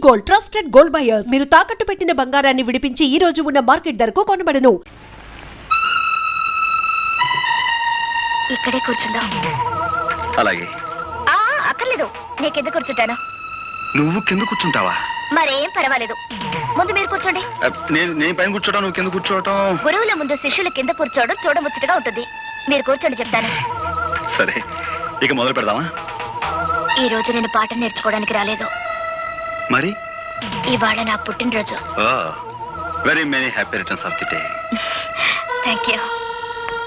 Gold trusted gold buyers. మీరు తాకట్టు పెట్టిన బంగారాన్ని విడిపించి ఈ రోజు ఉన్న మార్కెట్ ధరకు కొనబడను. ఇక్కడే కూర్చుందాం. అలాగే. అక్కర్లేదు, నేను కింద కూర్చుంటాను. నువ్వు కింద కూర్చుంటావా? మరేం పర్వాలేదు, ముందు మీరు కూర్చోండి. నేను పైన కూర్చోవడం, నువ్వు కింద కూర్చోవటం. గురువుల ముందు శిష్యుల కింద కూర్చోవడం చూడముచ్చటగా ఉంటుంది. మీరు కూర్చోండి, చెప్తాను. సరే, ఇక మొదలు పెడదామా? ఈ రోజు నేను పాఠం నేర్చుకోవడానికి రాలేదు. మరి ఇవాళ నా పుట్టినరోజు. Very many happy returns of the day. Thank you.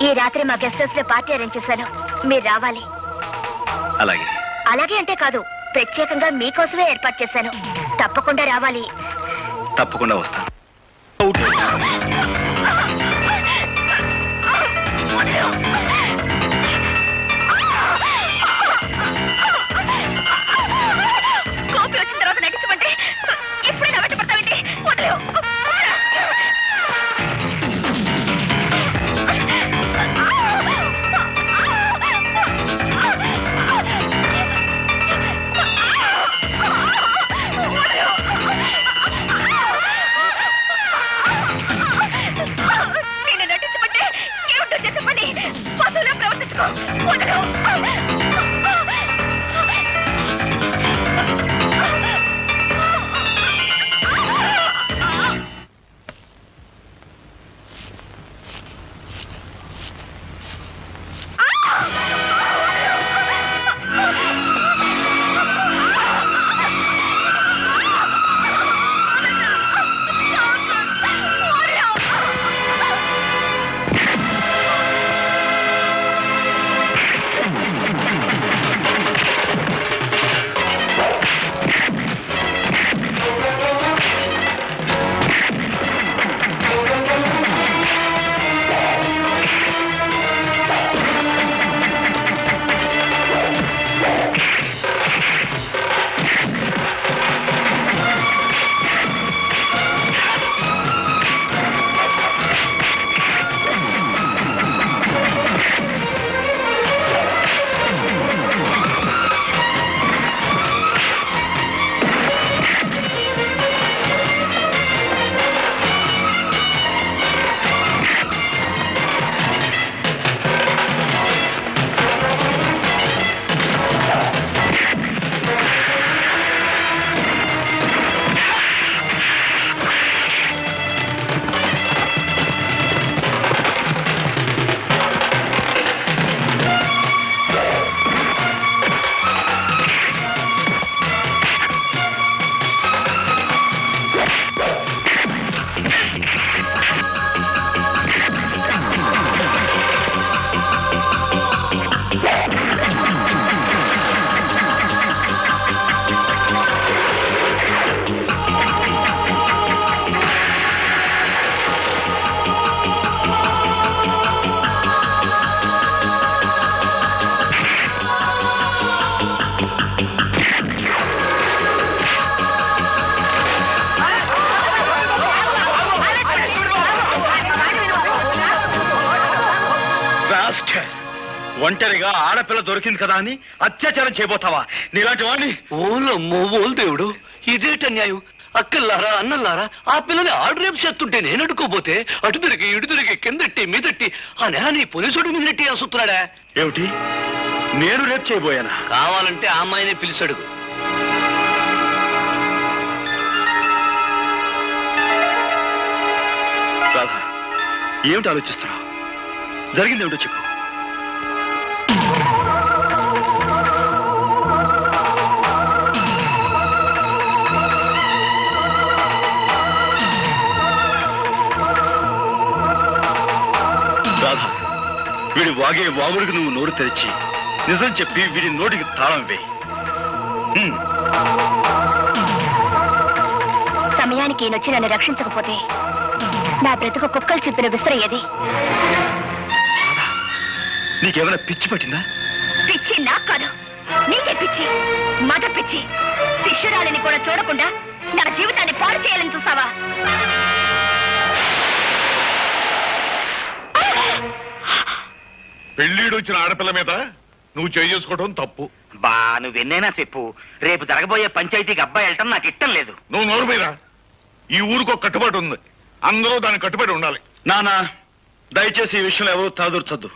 ఈ రాత్రి మా గెస్ట్ హౌస్ లో పార్టీ అరేంజ్ చేశాను, మీరు రావాలి. అలాగే. అలాగే అంటే కాదు, ప్రత్యేకంగా మీకోసమే ఏర్పాటు చేశాను. తప్పకుండా రావాలి. తప్పకుండా వస్తాను. కోపి వచ్చిన తర్వాత నటించమంటే ఇప్పుడే నవ్వట పడతావండి. వదిలేవు. నేను నటించమంటే ఏమిటో చెప్పండి. పశువులా ప్రవర్తించుకో. వదిలేవు. ఒంటరిగా ఆడపిల్ల దొరికింది కదా అని అత్యాచారం చేయబోతావా? నీలాంటి వాడిని. ఓలమ్మో ఓలు దేవుడు, ఇదేట న్యాయం? అక్కల్లారా అన్నల్లారా, ఆ పిల్లని ఆడు రేపు చేస్తుంటే నేను అడుకోపోతే అటు తిరిగి ఇటు తిరిగి కిందట్టి మీదట్టి ఆ నేల నీ పోలీసుడి మీద నెట్టి అసుతున్నాడా? ఏమిటి, నేను రేపు చేయబోయానా? కావాలంటే ఆ అమ్మాయినే పిలిచాడు. రాధా, ఏమిటి ఆలోచిస్తున్నావు? జరిగింది ఏమిటో చెప్పు. రాధా, వీడి వాగే వాగుడికి నువ్వు నోరు తెరిచి నిజం చెప్పి వీడి నోటికి తాళం వేయి. సమయానికి ఈయనొచ్చి నన్ను రక్షించకపోతే నా బ్రతుకు కుక్కలు చెప్పిన విస్తరయ్యేది. నీకేమైనా పిచ్చి పట్టిందా? పిచ్చి నాకు కాదు, నీకే పిచ్చి. మత పిచ్చి. శిష్యురాలిని కూడా చూడకుండా నా జీవితాన్ని పాడు చేయాలని చూస్తావా? పెళ్ళిడు వచ్చిన ఆడపిల్ల మీద నువ్వు చేసుకోవడం తప్పు. బా నువ్వెన్నైనా చెప్పు, రేపు జరగబోయే పంచాయతీకి అబ్బాయి వెళ్ళటం నాకు ఇష్టం లేదు. నువ్వు నోరు మీద. ఈ ఊరికి ఒక కట్టుబాటు ఉంది, అందరూ దానికి కట్టుబడి ఉండాలి. నానా దయచేసి ఈ విషయంలో ఎవరూ తలదూర్చొద్దు.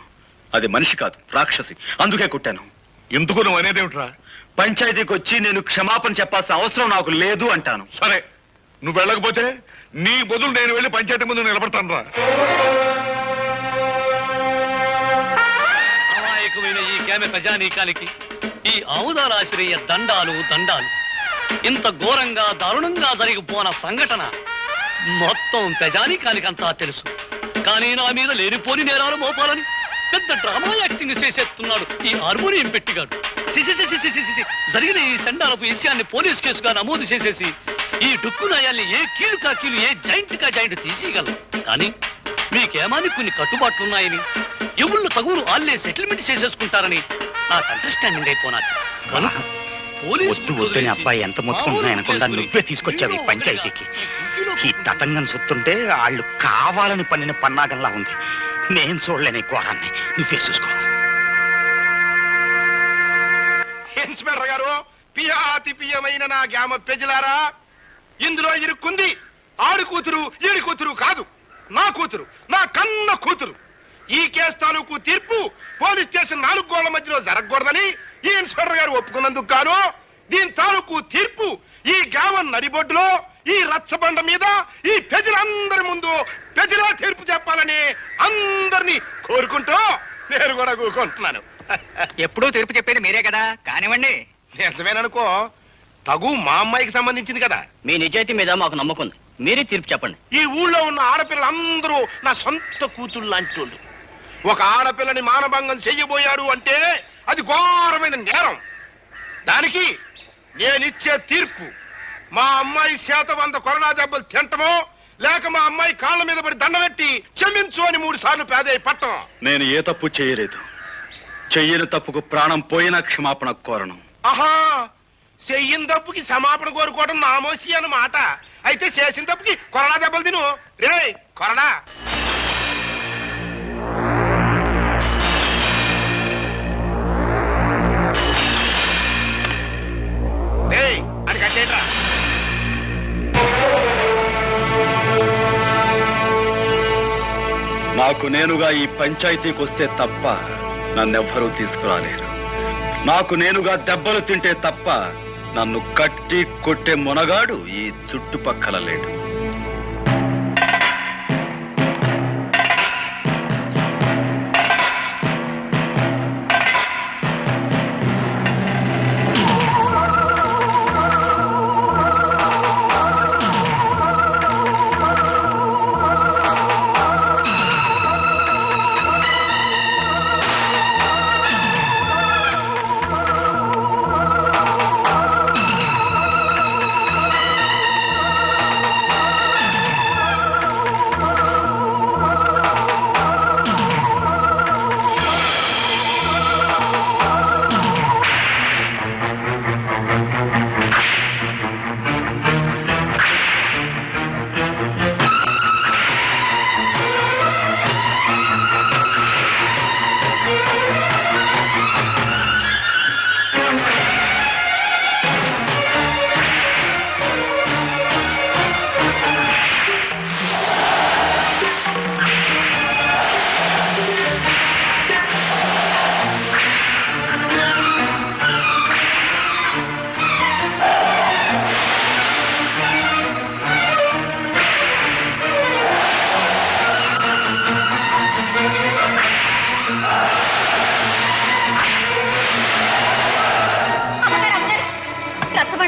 అది మనిషి కాదు, రాక్షసి. అందుకే కొట్టాను. ఎందుకు నువ్వు అనేదేమిట్రా? పంచాయతీకి వచ్చి నేను క్షమాపణ చెప్పాల్సిన అవసరం నాకు లేదు అంటాను. సరే, నువ్వు వెళ్ళకపోతే నీ బదులు నేను వెళ్ళి పంచాయతీ ముందు నిలబడతాను రా. అమాయకమైన ఈ గ్రామ ప్రజానీకానికి ఈ ఆముదారాశ్రయ దండాలు దండాలు. ఇంత ఘోరంగా దారుణంగా జరిగిపోన సంఘటన మొత్తం ప్రజానీకానికంతా తెలుసు. కానీ నా మీద లేనిపోని నేరాలు మోపాలని పెద్ద డ్రామా యాక్టింగ్ చేసేస్తున్నాడు ఈ హార్మోనియం పెట్టిగాడు. జరిగిన ఈ సండాలపు విషయాన్ని పోలీస్ కేసుగా నమోదు చేసేసి ఈ డుక్కు నాయాల్ని ఏ కీలు కా కీలు, ఏ జాయింట్ కా జాయింట్ తీసేయగలం. కానీ మీకేమాని కొన్ని కట్టుబాట్లున్నాయని, ఎవళ్ళు తగులు ఆళ్లే సెటిల్మెంట్ చేసేసుకుంటారని నాకు అండర్స్టాండింగ్ అయిపోనాది. కనుక వద్దు వద్దని అబ్బాయి ఎంత మొత్తుకుంటున్నాయనకుండా నువ్వే తీసుకొచ్చావు ఈ పంచాయతీకి. ఈ తతంగం సొత్తుంటే వాళ్ళు కావాలని పన్నిన పన్నాగంలా ఉంది. నేను చూడలేని ఘోరాన్ని, నువ్వే చూసుకో. ఇన్స్పెక్టర్ గారు, పియాతి పియమైన నా గ్రామ ప్రజలారా, ఇందులో ఇరుక్కుంది ఆడి కూతురు ఈడి కూతురు కాదు, నా కూతురు, నా కన్న కూతురు. ఈ కేసు తాలూకు తీర్పు పోలీస్ స్టేషన్ 4 గోళ్ల మధ్యలో జరగకూడదని ఈ ఇన్స్పెక్టర్ గారు ఒప్పుకున్నందుకు గాను దీని తాలూకు తీర్పు ఈ గ్రామం నడిబొడ్డులో ఈ రచ్చబండ మీద ఈ ప్రజలందరి ముందు ప్రజలే తీర్పు చెప్పాలని అందరినీ కోరుకుంటూ నేను కూడా కూరుకుంటున్నాను. ఎప్పుడూ తీర్పు చెప్పేది మీరే కదా, కానివ్వండి. నిజమేననుకో, తగు మా అమ్మాయికి సంబంధించింది కదా. మీ నిజాయితీ మీద మాకు నమ్మకం ఉంది, మీరే తీర్పు చెప్పండి. ఈ ఊళ్ళో ఉన్న ఆడపిల్లలందరూ నా సొంత కూతుళ్ళు లాంటి వాళ్ళు. ఒక ఆడపిల్లని మానభంగం చెయ్యబోయారు అంటే అది ఘోరమైన నేరం. దానికి నేనిచ్చే తీర్పు మా అమ్మాయి చేత 100 కొరడా దెబ్బలు తింటమో, లేక మా అమ్మాయి కాళ్ళ మీద పడి దండబెట్టి క్షమించు అని 3 సార్లు పేదయ్య పట్టం. నేను ఏ తప్పు చేయలేదు. చెయ్యని తప్పుకు ప్రాణం పోయినా క్షమాపణ కోరను. ఆహా, చెయ్యిన తప్పుకి క్షమాపణ కోరుకోవడం నామోసి అన్నమాట. అయితే చేసిన తప్పుకి కొరడా దెబ్బలు తిను. రే కొరడా. అది కట్టేట్రా. నాకు నేనుగా ఈ పంచాయతీకి వస్తే తప్ప నన్నెవ్వరూ తీసుకురాలేరు. నాకు నేనుగా దెబ్బలు తింటే తప్ప నన్ను కట్టి కొట్టే మునగాడు ఈ చుట్టుపక్కల లేడు.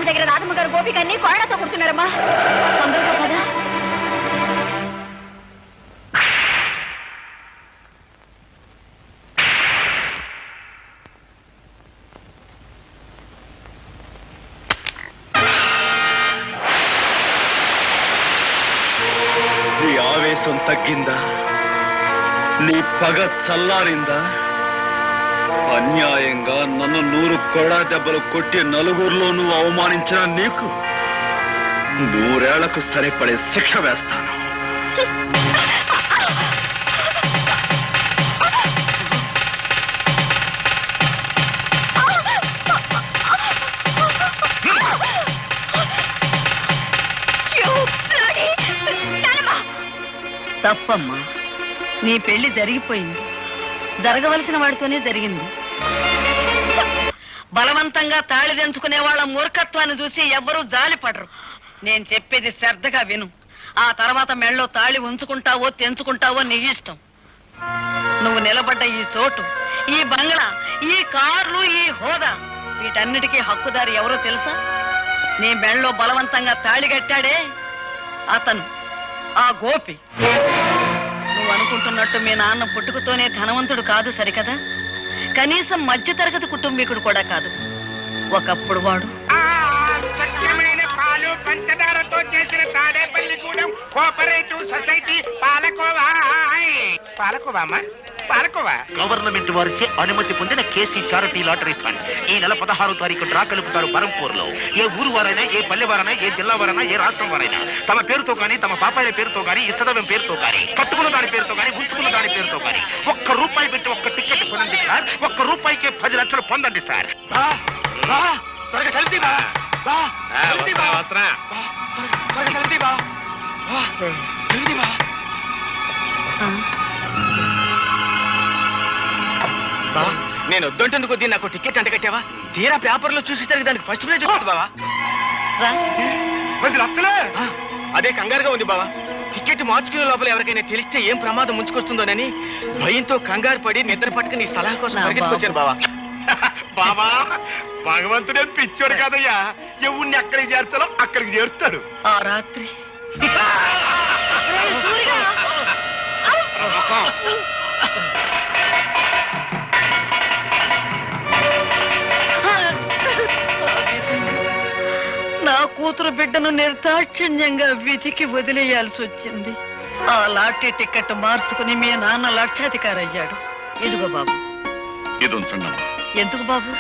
దగ్గర రాధమ్మ గారు గోపికన్ని కొరడాతో కొడుతున్నారమ్మా. తొందరగా కదా. నీ ఆవేశం తగ్గిందా? నీ పగ చల్లారిందా? అన్యాయంగా నన్ను 100 కొరడా దెబ్బలు కొట్టి నలుగురిలో నువ్వు అవమానించిన నీకు 100 ఏళ్లకు సరిపడే శిక్ష వేస్తాను. తప్పమ్మా, నీ పెళ్లి జరిగిపోయింది. జరగవలసిన వాడితోనే జరిగింది. బలవంతంగా తాళి తెంచుకునే వాళ్ళ మూర్ఖత్వాన్ని చూసి ఎవ్వరూ జాలిపడరు. నేను చెప్పేది శ్రద్ధగా విను. ఆ తర్వాత మెళ్ళో తాళి ఉంచుకుంటావో తెంచుకుంటావో నీ ఇష్టం. నువ్వు నిలబడ్డ ఈ చోటు, ఈ బంగ్లా, ఈ కార్లు, ఈ హోదా, వీటన్నిటికీ హక్కుదారి ఎవరో తెలుసా? నీ మెళ్ళో బలవంతంగా తాళి కట్టాడే అతను, ఆ గోపి. నువ్వు అనుకుంటున్నట్టు మీ నాన్న పుట్టుకతోనే ధనవంతుడు కాదు సరికదా, కనీసం మధ్యతరగతి కుటుంబీకుడు కూడా కాదు. ఒకప్పుడు వాడు స్వచ్ఛమైన పాలు పంచదారతో చేసిన Tadepalligudem cooperative society palkova. Palkova palkova government వారిచే అనుమతి పొందిన కేసీ చారిటీ లాటరీ ఫండ్ ఈ నెల 16వ తారీఖు డ్రా కలుపుతారు బరంపూర్ లో. ఏ ఊరు వారైనా, ఏ పల్లె వారైనా, ఏ జిల్లా వారైనా, ఏ రాష్ట్రం వారైనా తమ పేరుతో కానీ, తమ పాపాయిల పేరుతో కానీ, ఇష్టదైవం పేరుతో కానీ, కట్టుకున్న దాని పేరుతో కానీ, ఉంచుకున్న దాని పేరుతో కానీ ₹1 పెట్టి ఒక్క టికెట్ కొనండి సార్. ₹1 10 లక్షలు పొందండి సార్. నేను వద్దంటుంది కొద్దీ నాకు టికెట్ అంట కట్టావా? తీరా పేపర్లో చూసేసరికి దానికి ఫస్ట్ ప్రైజ్ వస్తుంది బావా. రా. 10 లక్షలే? అదే కంగారుగా ఉంది బావా. టికెట్ మార్చుకునే లోపల ఎవరికైనా తెలిస్తే ఏం ప్రమాదం ముంచుకొస్తుందోనని భయంతో కంగారు పడి నిద్ర పట్టుకుని సలహా కోసం పరిగెత్తుకొచ్చాను బావా. బాబా, భగవంతుడే పిచ్చోడు కాదయ్యా. ఎవరిని ఎక్కడికి చేర్చాలో అక్కడికి చేరుతాడు. ఆ రాత్రి నా కూతురు బిడ్డను నిర్దాక్షిణ్యంగా విధికి వదిలేయాల్సి వచ్చింది. ఆ లాటరీ టికెట్ మార్చుకుని మీ నాన్న లక్షాధికారి అయ్యాడు. ఇదిగో బాబు. ఇది ఉంచండి. ఎందుకు బాబు?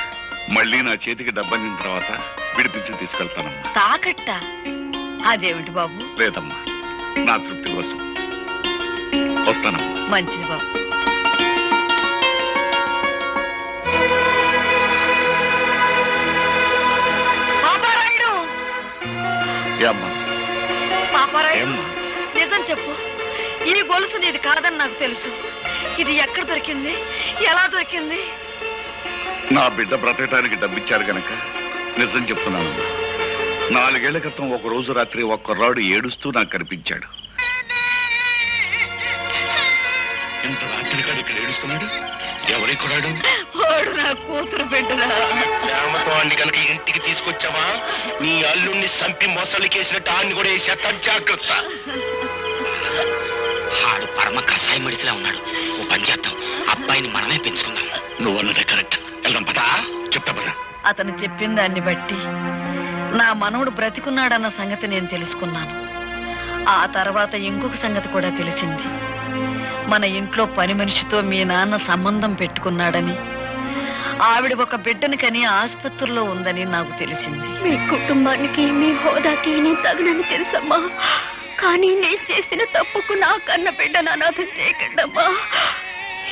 మళ్ళీ నా చేతికి డబ్బందిన తర్వాత విడిపించి తీసుకెళ్తానమ్మా. తాకట్ట? అదేమిటి బాబు? లేదమ్మా, నా తృప్తి కోసం. వస్తానమ్మా. మంచిది బాబు. పాపారాయుడు! అమ్మా, పాపారాయుడు, నిజం చెప్పు. ఈ గొలుసు నీది కాదని నాకు తెలుసు. ఇది ఎక్కడ దొరికింది? ఎలా దొరికింది? నా బిడ్డ బ్రతకటానికి డబ్బిచ్చారు గనక నిజం చెప్తున్నానమ్మా. 4 ఏళ్ల క్రితం ఒక రోజు రాత్రి ఒక కుర్రాడు ఏడుస్తూ నాకు కనిపించాడు. ఎంత రాత్రి కాదు ఇక్కడ ఏడుస్తున్నాడు? ఎవరి కుర్రాడు? వాడు నా కూతురు బిడ్డరా. ప్రేమతో అన్ని కనుక ఇంటికి తీసుకొచ్చావా, నీ అల్లుణ్ణి సంపి మొసలికేసినట్టు ఆన్ని కూడా వేసేస్తా. జాగ్రత్త. ఆడు పరమ కషాయ మడిసిలా ఉన్నాడు. ఓ పని చేద్దాం, అబ్బాయిని మనమే పెంచుకుందాం. నువ్వు అన్నదే కరెక్ట్. వెళ్దాం పదా. చెప్తా పదా. అతను చెప్పిన దాన్ని బట్టి నా మనవడు బ్రతికున్నాడన్న సంగతి నేను తెలుసుకున్నాను. ఆ తర్వాత ఇంకొక సంగతి కూడా తెలిసింది. మన ఇంట్లో పని మనిషితో మీ నాన్న సంబంధం పెట్టుకున్నాడని, ఆవిడ ఒక బిడ్డని కని ఆసుపత్రిలో ఉందని నాకు తెలిసింది. మీ కుటుంబానికి, మీ హోదాకి నేను తగనని తెలుసమ్మా. కానీ నేను చేసిన తప్పుకు నా కన్న బిడ్డను అనాథం చేయకండమ్మా.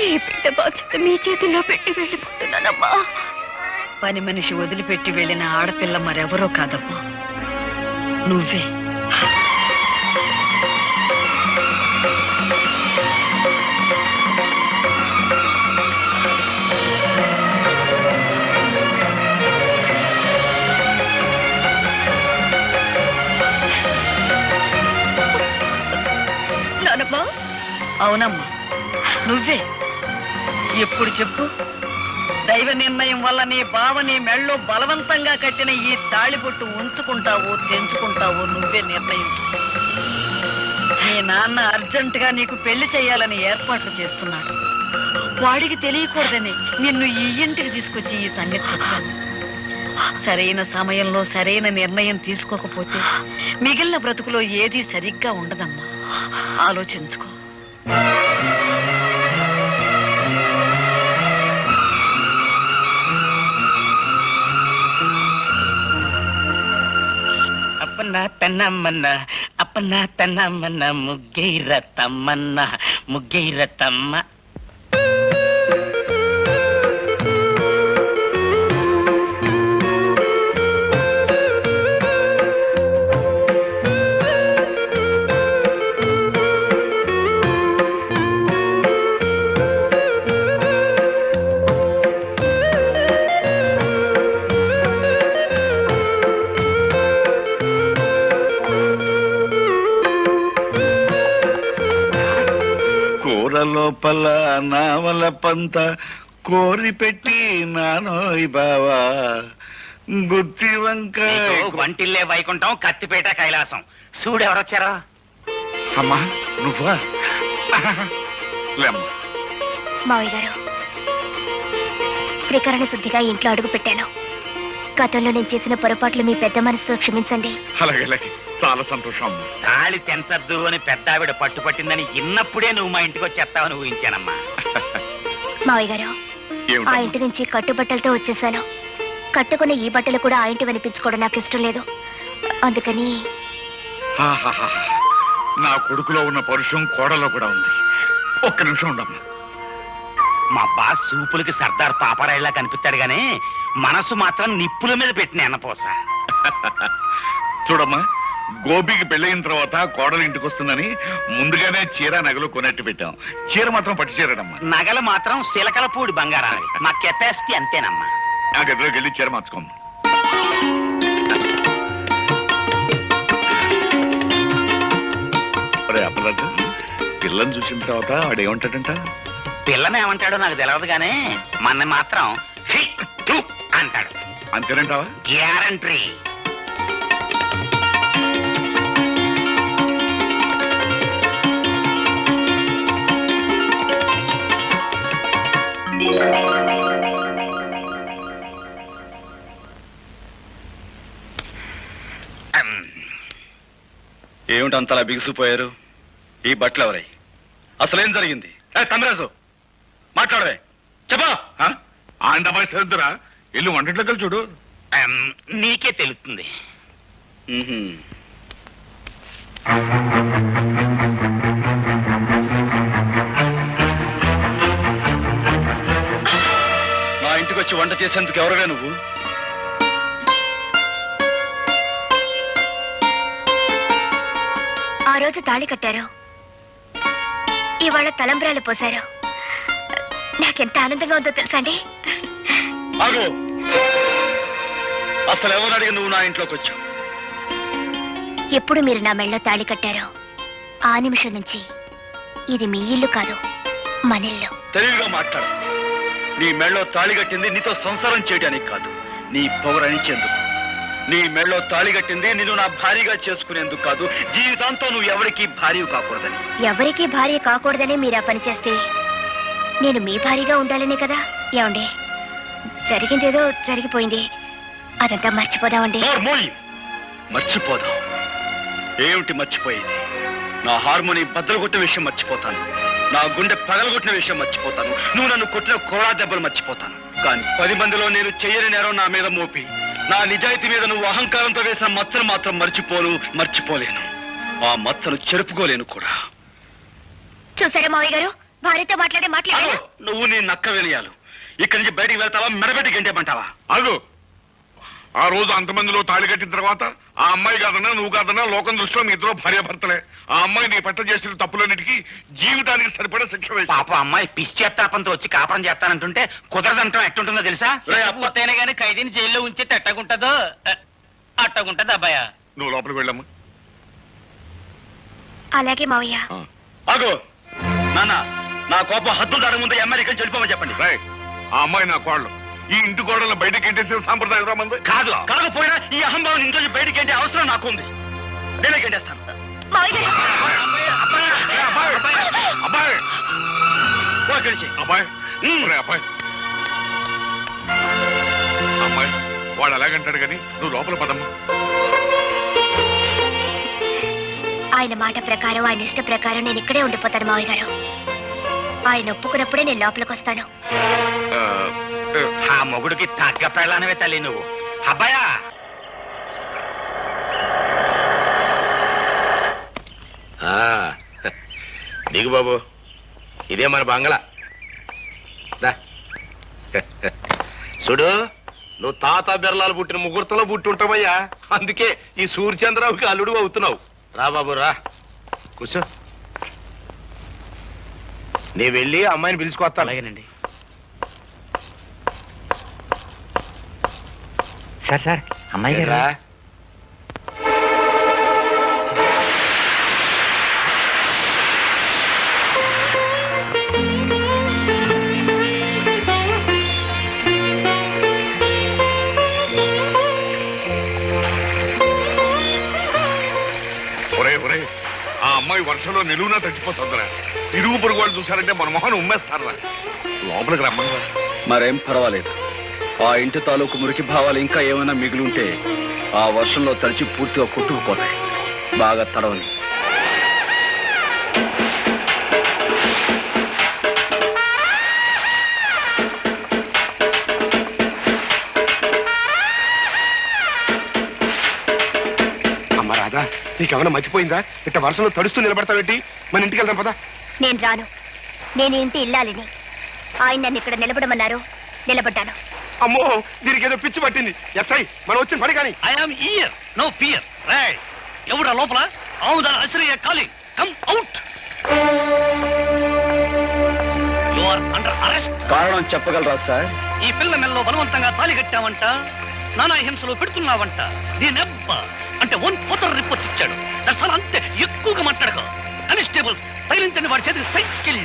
ఈ బిడ్డ బాధ్యత మీ చేతిలో పెట్టి వెళ్ళిపోతున్నానమ్మా. పని మనిషి వదిలిపెట్టి వెళ్ళిన ఆడపిల్ల మరెవరో కాదమ్మా, నువ్వే. నానమ్మా? అవునమ్మా, నువ్వే. ఎప్పుడు చెప్పు. దైవ నిర్ణయం వల్ల నీ బావ నీ మెళ్ళో బలవంతంగా కట్టిన ఈ తాళిబొట్టు ఉంచుకుంటావో తెంచుకుంటావో నువ్వే నిర్ణయించు. మీ నాన్న అర్జెంటుగా నీకు పెళ్లి చేయాలని ఏర్పాట్లు చేస్తున్నాడు. వాడికి తెలియకూడదని నిన్ను ఈ ఇంటికి తీసుకొచ్చి ఈ సంగతి చెప్పాను. సరైన సమయంలో సరైన నిర్ణయం తీసుకోకపోతే మిగిలిన బ్రతుకులో ఏదీ సరిగ్గా ఉండదమ్మా. ఆలోచించుకో. అప్పన్న తన్నమ్మన్న, అప్పన్న తన్నమ్మన్న, ముగ్గైర తమ్మన్న, ముగ్గైర తమ్మ. లోపల నావల పంత కోరి పెట్టి నానోయ్ బావా గుత్తి వంకాయ నీకు వంటిల్లే వైకుంఠం కత్తిపేట కైలాసం చూడు ఎవరొచ్చారో. అమ్మా నువ్వా లేమ్మా. మావయ్య గారు, త్రికరణ శుద్ధిగా ఇంట్లో అడుగు పెట్టాను. గతంలో నేను చేసిన పొరపాట్లు మీ పెద్ద మనసుతో క్షమించండి. అలాగే అలాగే, చాలా సంతోషం అమ్మా. తాళి తెంచద్దు అని పెద్ద ఆవిడ పట్టుపట్టిందని ఇన్నప్పుడే నువ్వు మా ఇంటికి వచ్చేస్తావని ఊహించానమ్మా. మావయ్య గారు, ఆ ఏమిటమ్మా? ఇంటి నుంచి కట్టుబట్టలతో వచ్చేసాను. కట్టుకున్న ఈ బట్టలు కూడా ఆ ఇంటి వినిపించుకోవడం నాకు ఇష్టం లేదు. అందుకని ఆహాహా. నా కొడుకులో ఉన్న పరుషం కోడలో కూడా ఉంది. ఒక్క నిమిషం ఉండమ్మా. మా బాస్ సూపులకి సర్దార్ పాపరాయిలా కనిపిస్తాడు గానీ మనసు మాత్రం నిప్పుల మీద పెట్టిన ఎన్నపోస. చూడమ్మా, గోపికి పెళ్ళయిన తర్వాత కోడలు ఇంటికి వస్తుందని ముందుగానే చీర నగలు కొనట్టు పెట్టాం. చీర మాత్రం పట్టు చీరడమ్మా. నగలు మాత్రం సిలకలపూడి బంగారావి. మా కెపాసిటీ అంతేనమ్మా. నా గదిలోకి వెళ్ళి చీర మార్చుకోమ్మా. అప్పరాజు, పిల్లని చూసిన తర్వాత వాడు ఏమంటాడంట? పిల్లని ఏమంటాడో నాకు తెలియదు గానీ మన మాత్రం ఛీ, థు అంటాడు. అంతేనంటావా? గ్యారంటీ. ఏమిటి అంతలా బిగుసిపోయారు? ఈ బట్టలు ఎవరై? అసలేం జరిగింది? తమరాజు మాట్లాడవే, చెప్పా. ఆండబాయ్ సరిద్దురా, ఇల్లు వంటట్లోకి వెళ్ళి చూడు. నీకే తెలుస్తుంది. నా ఇంటికి వచ్చి వంట చేసేందుకు ఎవరవే నువ్వు? ఆ రోజు తాళి కట్టారు, ఇవాళ తలంబ్రాలు పోశారు. నాకెంత ఆనందంగా ఉందో తెలుసా అండి? ఆగు. అసలు ఎవరు అడిగి నువ్వు నా ఇంట్లోకి వచ్చావు? ఎప్పుడు మీరు నా మెళ్ళలో తాళి కట్టారో ఆ నిమిషం నుంచి ఇది మీ ఇల్లు కాదు, మన ఇల్లు. తెలివిగా మాట్లాడు. నీ మెళ్ళో తాళి కట్టింది నీతో సంసారం చేయడానికి కాదు, నీ పొగరనిచ్చేందుకు. నీ మెళ్ళో తాళి కట్టింది నిన్ను నా భార్యగా చేసుకునేందుకు కాదు, జీవితాంతో నువ్వు ఎవరికి భార్య కాకూడదని. ఎవరికి భార్య కాకూడదనే మీరు ఆ పని చేస్తే నేను మీ భార్యగా ఉండాలనే కదా. ఏమండి, జరిగిందేదో జరిగిపోయింది, అదంతా మర్చిపోదామండి. మర్చిపోదాం? ఏమిటి మర్చిపోయేది? నా హార్మోని బద్దలు కొట్టిన విషయం మర్చిపోతాను, నా గుండె పగలగొట్టిన విషయం మర్చిపోతాను, నువ్వు నన్ను కొట్టిన కోడా దెబ్బలు మర్చిపోతాను. కానీ 10 మందిలో నేను చెయ్యని నేరం నా మీద మోపి నా నిజాయితీ మీద నువ్వు అహంకారంతో వేసిన మచ్చను మాత్రం మర్చిపోలేను. ఆ మచ్చను చెరుపుకోలేను కూడా. చూసారా మావయ్య గారు, భార్యతో మాట్లాడారు. నువ్వు నీ నక్క వినయాలు. ఇక్కడి నుంచి బయటికి వెళ్తావా, మెడబెట్టి గంటేమంటావా? అగు, ఆ రోజు అంతమందిలో తాళి కట్టిన తర్వాత ఆ అమ్మాయి కాదన్నా నువ్వు కాదన్నా లోకం దృష్టిలో మీ ఇద్దరు భార్యాభర్తలే. ఆ అమ్మాయి నీ పట్ల చేసిన తప్పులన్నిటికీ జీవితానికి సరిపడే శిక్ష వేసి. పాప అమ్మాయి పిచ్చేత్తాపంతో వచ్చి కాపురం చేస్తానంటుంటే కుదరదంటాం ఎట్టుంటుందో తెలుసా? అప్పతేనే గానీ ఖైదీని జైల్లో ఉంచి ఎట్టగుంటదో అట్టగుంటది అబ్బాయ. నువ్వు లోపలికి వెళ్ళమ్మా. అలాగే మావయ్య. ఆగు నాన్న, నా కోపం హద్దులు దాని ముందు అమెరికన్ చెడిపోమని చెప్పండి. ఆ అమ్మాయి నా కోడలు. ఈ ఇంటి కోడలను బయటకి ఎంటేసే సాంప్రదాయం రామంది కాదు. కాకపోయినా ఈ అహంభావం ఇంట్లో బయటికి ఏంటి అవసరం నాకు ఉంది. నేనే గంటేస్తాను. మావయ్య గారు, అబ్బాయి గడిచి అబ్బాయి అబ్బాయి అమ్మాయి వాడు అలాగంటాడు కానీ నువ్వు లోపల పదమ్మా. ఆయన మాట ప్రకారం, ఆయన ఇష్ట ప్రకారం నేను ఇక్కడే ఉండిపోతాను మావయ్య గారు. ఆయన ఒప్పుకున్నప్పుడే నేను లోపలికి వస్తాను. ఆ మొగుడికి తగ్గ పెళ్ళానవే తల్లి నువ్వు. అబ్బాయా, దిగు బాబు, ఇదే మన బంగ్లా. చూడు, నువ్వు తాత బిర్లాలు పుట్టిన ముహూర్తంలో పుట్టి ఉంటావయ్యా. అందుకే ఈ సూర్యచంద్రరావుకి అల్లుడు అవుతున్నావు. రా బాబు రా, కూర్చో. నీ వెళ్ళి అమ్మాయిని పిలుచుకొస్తాను. అలాగేనండి. సార్ అమ్మాయి గారు. ఒరే ఒరే ఆ అమ్మాయి వర్షంలో నిలువునా తగ్గిపోతుందిరా. ఇరుగు పొరుగు వాళ్ళు చూసారంటే మన మొహాన్ని ఉమ్మేస్తారా. లోపలికి రమ్మన్నా. మరేం పర్వాలేదు. ఆ ఇంటి తాలూకు మురికి భావాలు ఇంకా ఏమైనా మిగిలింటే ఆ వర్షంలో తడిచి పూర్తిగా కొట్టుకుపోతాయి. బాగా తడవని. అమ్మ రాధా, నీకేమైనా మర్చిపోయిందా? ఇట్ట వర్షంలో తడుస్తూ నిలబడతావేంటి? మన ఇంటికి వెళ్దాం పదా. నేను రాను. నేను ఇంటి ఇల్లాలిని. ఆయన నన్ను ఇక్కడ నిలబడమన్నారు, నిలబడ్డాను. అమ్మో, దీనికి ఏదో పిచ్చి పట్టింది. ఎస్ఐ, మనం వచ్చిన పని కానీ. I'm here, no fear. రేయ్, ఎవడా లోపల? ఆముదాల ఆశ్రయ calling, come out. You are under arrest. కారణం చెప్పగలరా సార్? ఈ పిల్ల మెల్లో బలవంతంగా తాళి కట్టావంట, నానా హింసలు పెడుతున్నావంట. దీనెబ్బ అంటే 1 ఫోటోర్ రిపోర్ట్ ఇచ్చాడు. దర్శనం అంతే, ఎక్కువగా మాట్లాడకు. కానిస్టేబుల్స్ తగిలించండి వాడి చేతికి సైకిల్.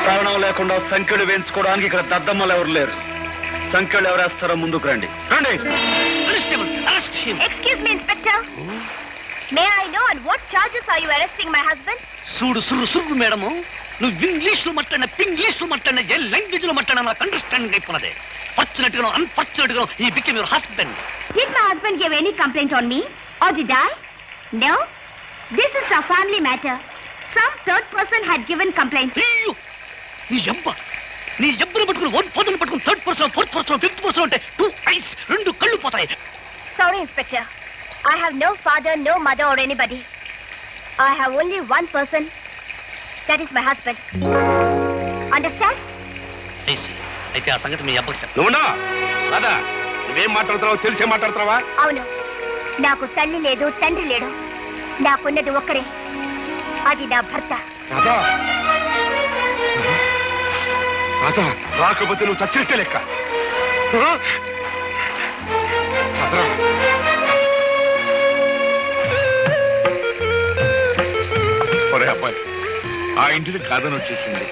కారణం లేకుండా సంఖ్యలు వేయించుకోవడానికి ఇక్కడ దద్దమ్మలు ఎవరు లేరు. సంఖ్యలు ఎవరేస్తారో ముందుకు రండి. రండి. Constables arrest him. Excuse me inspector. May I know on what charges are you arresting my husband? చూడు సుర్రు మేడము, నువ్వు ఇంగ్లీష్ లో మాట్లాడిన పింగ్లీష్ లో మాట్లాడిన ఏ లాంగ్వేజ్ లో మాట్లాడినా నాకు అండర్స్టాండింగ్ అయిపోయినదే. ఫార్చునేట్ గా అన్ఫార్చునేట్ గా he became your husband. Did my husband give any complaint on me? Or did I? No. This is a family matter. Some third person had given complaint. అయ్యో, నీ ఎబ్బను పట్టుకుని 1 ఫోటోని పట్టుకుని 3rd person 4th person 5th person అంటే 2 ice 2 కళ్ళు పోతాయి. Sorry, Inspector. I have no father, no mother or anybody. I have only one person. That is my husband. Understand? అయితే ఆ సంగతి మీ అబ్బకి చెప్పు. నువ్వుండా రాధా, నువ్వేం మాట్లాడుతున్నావు? తెలిసే మాట్లాడుతున్నావా? అవును. నాకు తల్లి లేదు, తండ్రి లేడు. నాకున్నది ఒక్కరే, అది నా భర్త. రాధా, రాధా, రాకపోతే నువ్వు చచ్చినట్టే లెక్క. రాధా, ఒరే అబ్బాయి, ఆ ఇంటిని కాదని వచ్చేసింది.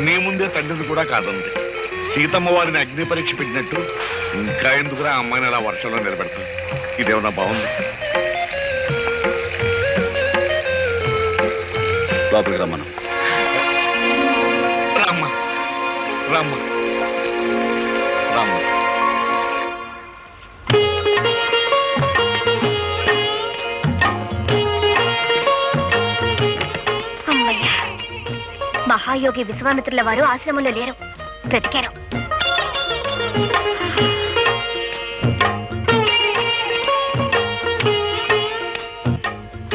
నీ ముందే తండ్రిని కూడా కాదంది. సీతమ్మ వారిని అగ్ని పరీక్ష పెట్టినట్టు ఇంకా ఎందుకురా ఆ అమ్మాయిని అలా వర్షంలో నిలబెడతాం? ఇదేమన్నా బాగుంది? లోపలికి రమ్మను. రామ్మ రామ్మ రామ్మ. అమ్మయ్య, మహాయోగి విశ్వామిత్రుల వారు ఆశ్రమంలో లేరు, బ్రతికారు.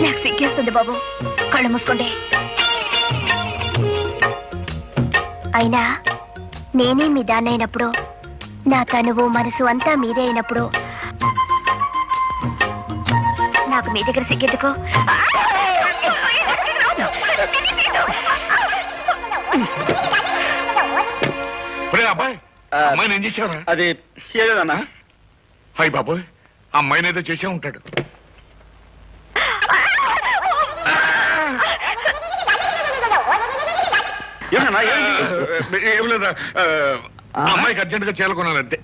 నాకు సిగ్గేస్తుంది బాబు, కళ్ళు మూసుకోండి. అయినా నేనే మీ దాన్ని అయినప్పుడు, నా తనువు మనసు అంతా మీదే అయినప్పుడు నాకు మీ దగ్గర సిగ్గెందుకు? ఒరే అబ్బాయి, అమ్మాయిని ఏం చేసావురా? అది ఏదన్నా? హాయ్ బాబోయ్, అమ్మాయిని ఏదో చేసే ఉంటాడు. ఏం లేదా, అమ్మాయికి అర్జెంట్ గా చేరుకున్నానంతే.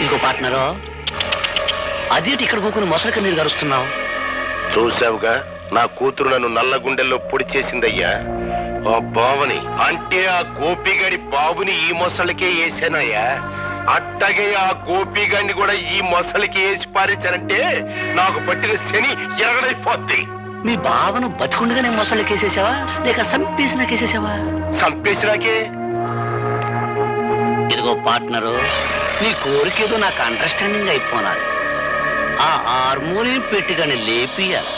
ఇంకో పార్ట్నరు అదేంటి ఇక్కడ కూకుని మొసలి కన్నీరు గరుస్తున్నావు? చూసావుగా నా కూతురు నన్ను నల్ల గుండెల్లో పొడి చేసిందయ్యా. ఆ బావని అంటే ఆ గోపిగాడి బాబుని ఈ మొసలికే వేసానయ్యా. అట్టగే ఆ గోపిగాడిని కూడా ఈ మొసలికి వేసి పారించానంటే నాకు పట్టిన శని ఎరగడైపోద్ది. మీ బావను బతికుండగానే మొసలికేసేసావా లేక సంపేసినాకేసేసావా? సంపేసినాకే. ఇదిగో పార్ట్నరు, నీ కోరికేదో నాకు అండర్స్టాండింగ్ అయిపోనాలి. ఆ హార్మోనియం పెట్టిగానే లేపియాలి.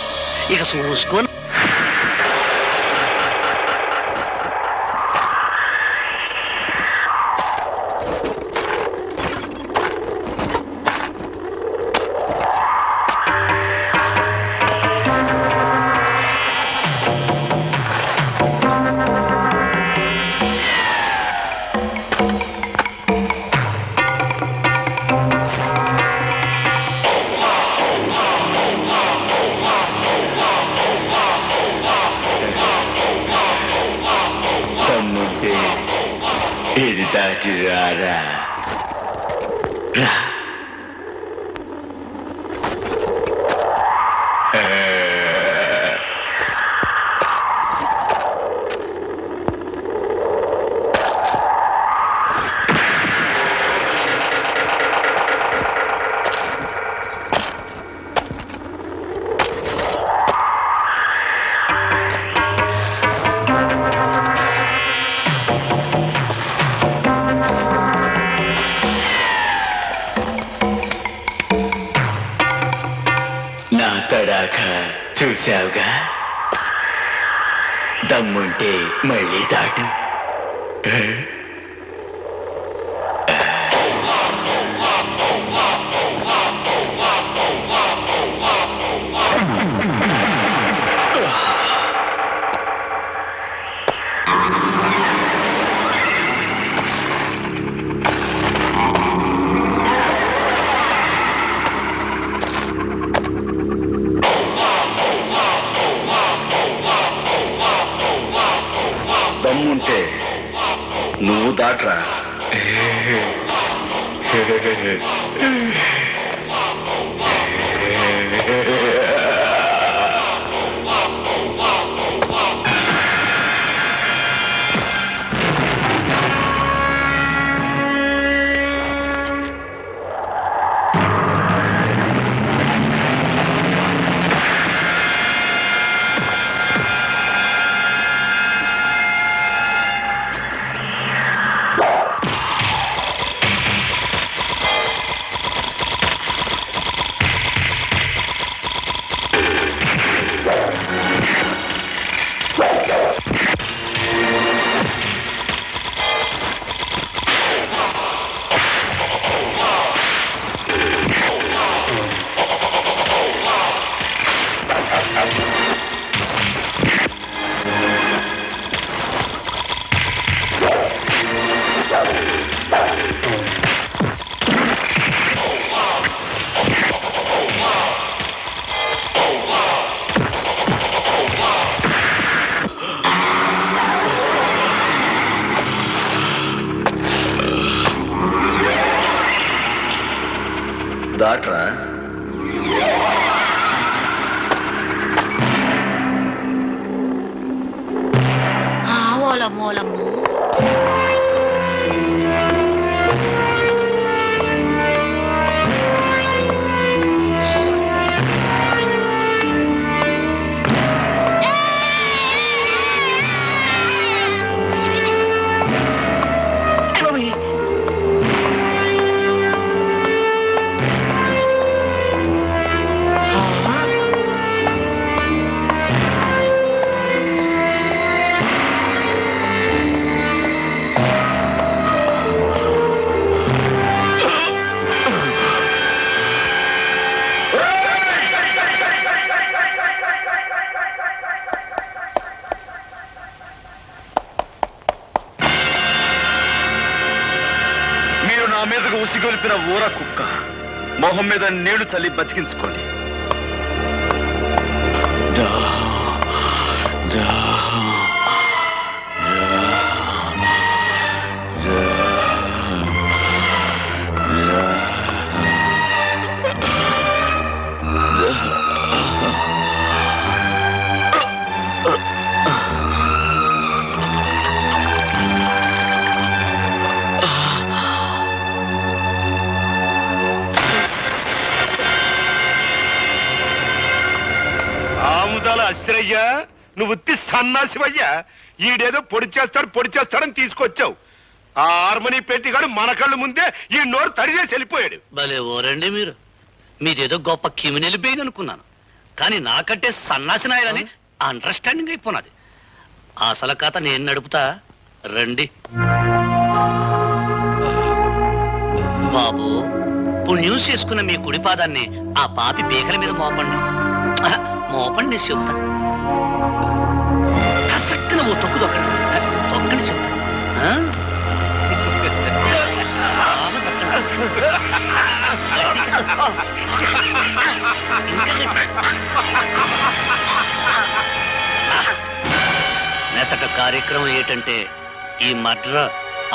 ఇక చూసుకొని ఇది దాటి రారా. నా తడాక చూశావుగా, దమ్ముంటే మళ్ళీ దాటు. దమ్ముంటే నువ్వు దాట్రా. దాట్రా. మూలము మీదకు ఉసిగొల్పిన ఊర కుక్క మొహం మీద నీళ్లు చల్లి బతికించుకోండి. శ్రయ్యా నువ్వు ఉత్తి సన్నాసివయ్యా. ఈడేదో పొడి చేస్తాడని తీసుకొచ్చావు. ఆ హార్మోని పెట్టిగాడు మన కళ్ళు ముందే ఈ నోరు తడిచేసి వెళ్ళిపోయాడు. భలే ఓరండి మీరు. మీదేదో గొప్ప క్రిమినల్ బెయిన్ అనుకున్నాను, కానీ నాకంటే సన్నాసి నాయలని అండర్స్టాండింగ్ అయిపోయినది. అసలు కథ నేను నడుపుతా, రండి. బాబు, పుణ్యం చేసుకున్న మీ కుడి పాదాన్ని ఆ పాపి పీకల మీద మోపండి. మోపండి చెబుతా. కసక్కున ఓ తొక్కు తొక్కండి చెబుతా. నెసట కార్యక్రమం ఏంటంటే ఈ మడ్ర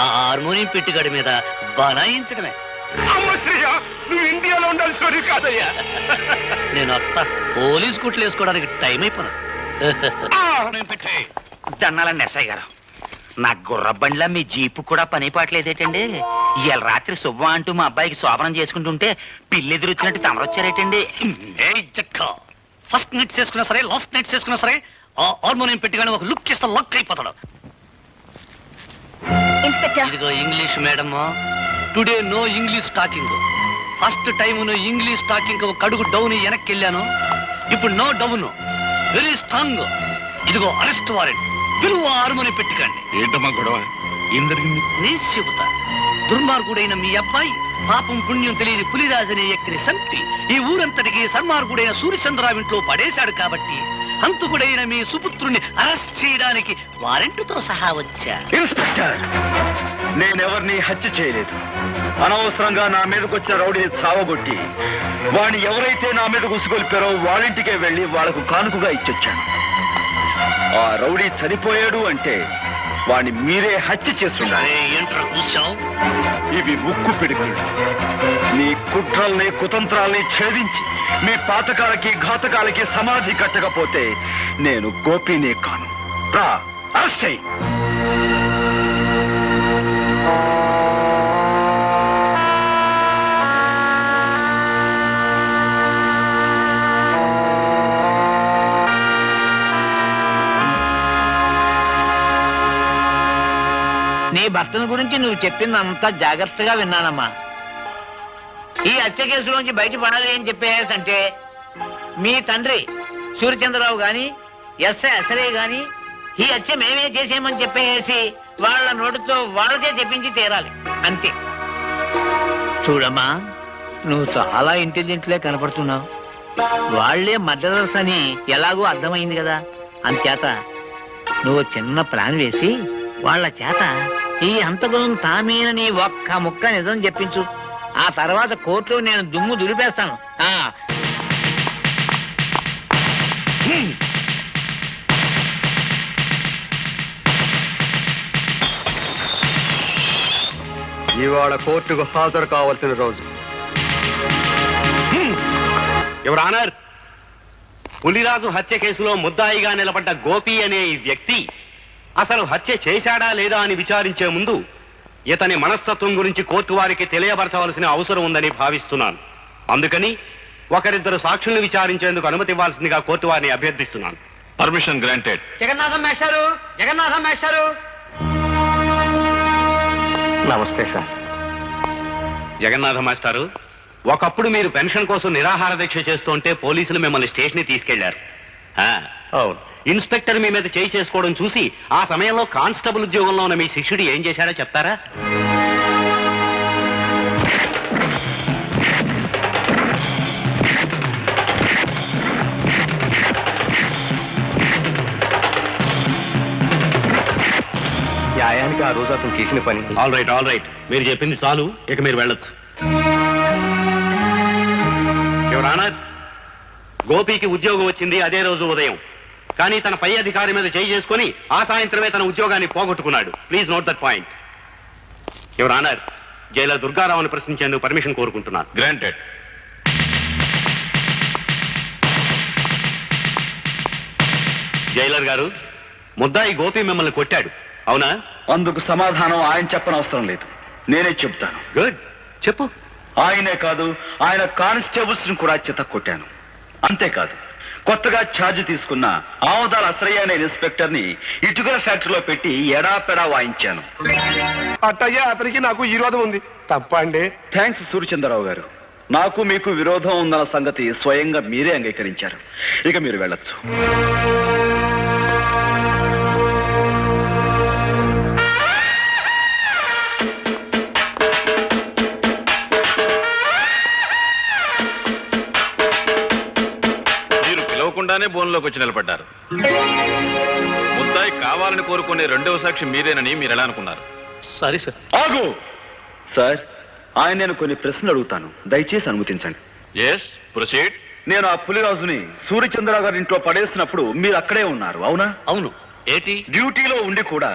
ఆ హార్మోనియం పెట్టిగడి మీద బనాయించడమే. నువ్వు ఇండియాలో ఉండాల్సి కాదయ్యా. నేను అత్త పోలీస్ కుట్లు వేసుకోవడానికి టైం అయిపోయినా. దన్నాలండి ఎస్ఐ గారు, నా గుర్రబండ్లా మీ జీపు కూడా పని పాటలేదేటండి? ఇవాళ రాత్రి శుభ్వ అంటూ మా అబ్బాయికి శోభనం చేసుకుంటుంటే పిల్లెదురొచ్చినట్టు తమరొచ్చారేటండి. ఫస్ట్ నైట్ చేసుకున్నా సరే, లాస్ట్ నైట్ చేసుకున్నా సరే, ఆ హార్మోనియం పెట్టిగానే ఒక లుక్ ఇస్తే లక్ అయిపోతాడు. ఇదిగో English madam, today no English talking. First time నువ్వు ఇంగ్లీష్ టాకింగ్ ఒక అడుగు డౌన్ వెనక్కి వెళ్ళాను, ఇప్పుడు నో డౌన్, వెరీ స్ట్రాంగ్. ఇదిగో అరెస్ట్ వారెంట్, పిలువ హార్మోనియం పెట్టికండి. ఏంటమ్మా గొడవ? ఏం జరిగింది? నీ చెబుతా. దుర్మార్గుడైన మీ అబ్బాయి పాపం పుణ్యం తెలియని పులిరాజు అనే వ్యక్తిని చంపి ఈ ఊరంతటికి సన్మార్గుడైన సూర్యచంద్రరావు ఇంట్లో పడేశాడు కాబట్టి హంతకుడైన మీ సుపుత్రుని అరెస్ట్ చేయడానికి వారెంట్తో సహా వచ్చా. ఇన్స్పెక్టర్, నేనెవరిని హత్య చేయలేదు. అనవసరంగా నా మీదకి వచ్చిన రౌడీని చావగొట్టి వాడిని ఎవరైతే నా మీద ఉసుగొల్పారో వాళ్ళింటికే వెళ్ళి వాళ్లకు కానుకగా ఇచ్చొచ్చాను. ఆ రౌడీ చనిపోయాడు అంటే వాడిని మీరే హత్య చేస్తుండాలి. ఏంట్రా కూర్చావు? ఇవి ఉక్కు పిడుగులు. మీ కుట్రల్ని కుతంత్రాల్ని ఛేదించి మీ పాతకాలకి ఘాతకాలకి సమాధి కట్టకపోతే నేను గోపినే కాను. రా, అరెస్ట్ చెయ్యి. నీ భర్తను గురించి నువ్వు చెప్పిందంతా జాగ్రత్తగా విన్నానమ్మా. ఈ హత్య కేసులోంచి బయటపడాలి అని చెప్పేసంటే మీ తండ్రి సూర్యచంద్రరావు గాని ఎస్ఐ అసలే గాని ఈ హత్య మేమే చేసేమని చెప్పేసి వాళ్ళ నోటితో వాళ్ళకే చెప్పించి తీరాలి, అంతే. చూడమ్మా, నువ్వు చాలా ఇంటెలిజెంట్లే కనపడుతున్నావు. వాళ్లే మర్డరర్స్ అని ఎలాగో అర్థమైంది కదా. అంచేత నువ్వు చిన్న ప్లాన్ వేసి వాళ్ళ చేత ఈ హంతకులను తామేనని ఒక్క ముక్క నిజం చెప్పించు. ఆ తర్వాత కోర్టులో నేను దుమ్ము దులిపేస్తాను. ఇవాళ కోర్టుకు హాజరు కావాల్సిన రోజు. యువర్ ఆనర్, పులిరాజు హత్య కేసులో ముద్దాయిగా నిలబడ్డ గోపి అనే ఈ వ్యక్తి అసలు హత్య చేశాడా లేదా అని విచారించే ముందు ఇతని మనస్తత్వం గురించి కోర్టు వారికి తెలియపరచవలసిన అవసరం ఉందని భావిస్తున్నాను. అందుకని ఒకరిద్దరు సాక్షుల్ని విచారించేందుకు అనుమతి ఇవ్వాల్సిందిగా కోర్టు వారిని అభ్యర్థిస్తున్నాను. Permission granted. జగన్నాథం మేస్టారు, జగన్నాథం మేస్టారు. నమస్తే సార్. జగన్నాథ మాస్టారు, ఒకప్పుడు మీరు పెన్షన్ కోసం నిరాహార దీక్ష చేస్తుంటే పోలీసులు మిమ్మల్ని స్టేషన్ తీసుకెళ్లారు. ఇన్స్పెక్టర్ మీ మీద చేయి చేసుకోవడం చూసి ఆ సమయంలో కానిస్టేబుల్ ఉద్యోగంలో ఉన్న మీ శిష్యుడు ఏం చేశాడో చెప్తారా? న్యాయానికి ఆ రోజు అతను చేసిన పని. ఆల్ రైట్, మీరు చెప్పింది చాలు, ఇక మీరు వెళ్ళొచ్చు. యువర్ ఆనర్, గోపికి ఉద్యోగం వచ్చింది అదే రోజు ఉదయం. కానీ తన పై అధికారి మీద చేయి చేసుకుని ఆ సాయంత్రమే తన ఉద్యోగాన్ని పోగొట్టుకున్నాడు. Please note that point. Your honour, jailer దుర్గారావుని ప్రశ్నించేందుకు పర్మిషన్ కోరుకుంటున్నాను. గ్రాంటెడ్. జైలర్ గారు, ముద్దాయి గోపి మిమ్మల్ని కొట్టాడు, అవునా? అందుకు సమాధానం ఆయన చెప్పనవసరం లేదు, నేనే చెప్తాను. గుడ్, చెప్పు. ఆయనే కాదు, ఆయన కానిస్టేబుల్స్ ని కూడా చెత్త కొట్టాను. అంతేకాదు, కొత్తగా ఛార్జ్ తీసుకున్న ఆముదాల అసరయ్య అనే ఇన్స్పెక్టర్ ని ఇటుకల ఫ్యాక్టరీలో పెట్టి ఎడాపెడా వాయించాను. అట్టయ్యా అతనికి నాకు ఈ విరోధం ఉంది. తప్ప అండి? థ్యాంక్స్ సూర్యచంద్రరావు గారు. నాకు మీకు విరోధం ఉందన్న సంగతి స్వయంగా మీరే అంగీకరించారు. ఇక మీరు వెళ్ళొచ్చు. మీరు పిలవకుండానే బోన్లోకి వచ్చి నిలబడ్డారు. ముద్దాయి కావాలని కోరుకునే రెండవ సాక్షి మీరేనని మీరు ఎలా అనుకున్నారు? సరే సార్. ఆగు సార్, ఆయన నేను కొన్ని ప్రశ్నలు అడుగుతాను, దయచేసి అనుమతించండి. Yes, proceed. నేను ఆ పులిరాజుని సూర్యచంద్రరావు గారి ఇంట్లో పడేసినప్పుడు మీరు అక్కడే ఉన్నారు, అవునా? అవును. ఏంటి? డ్యూటీలో ఉండి కూడా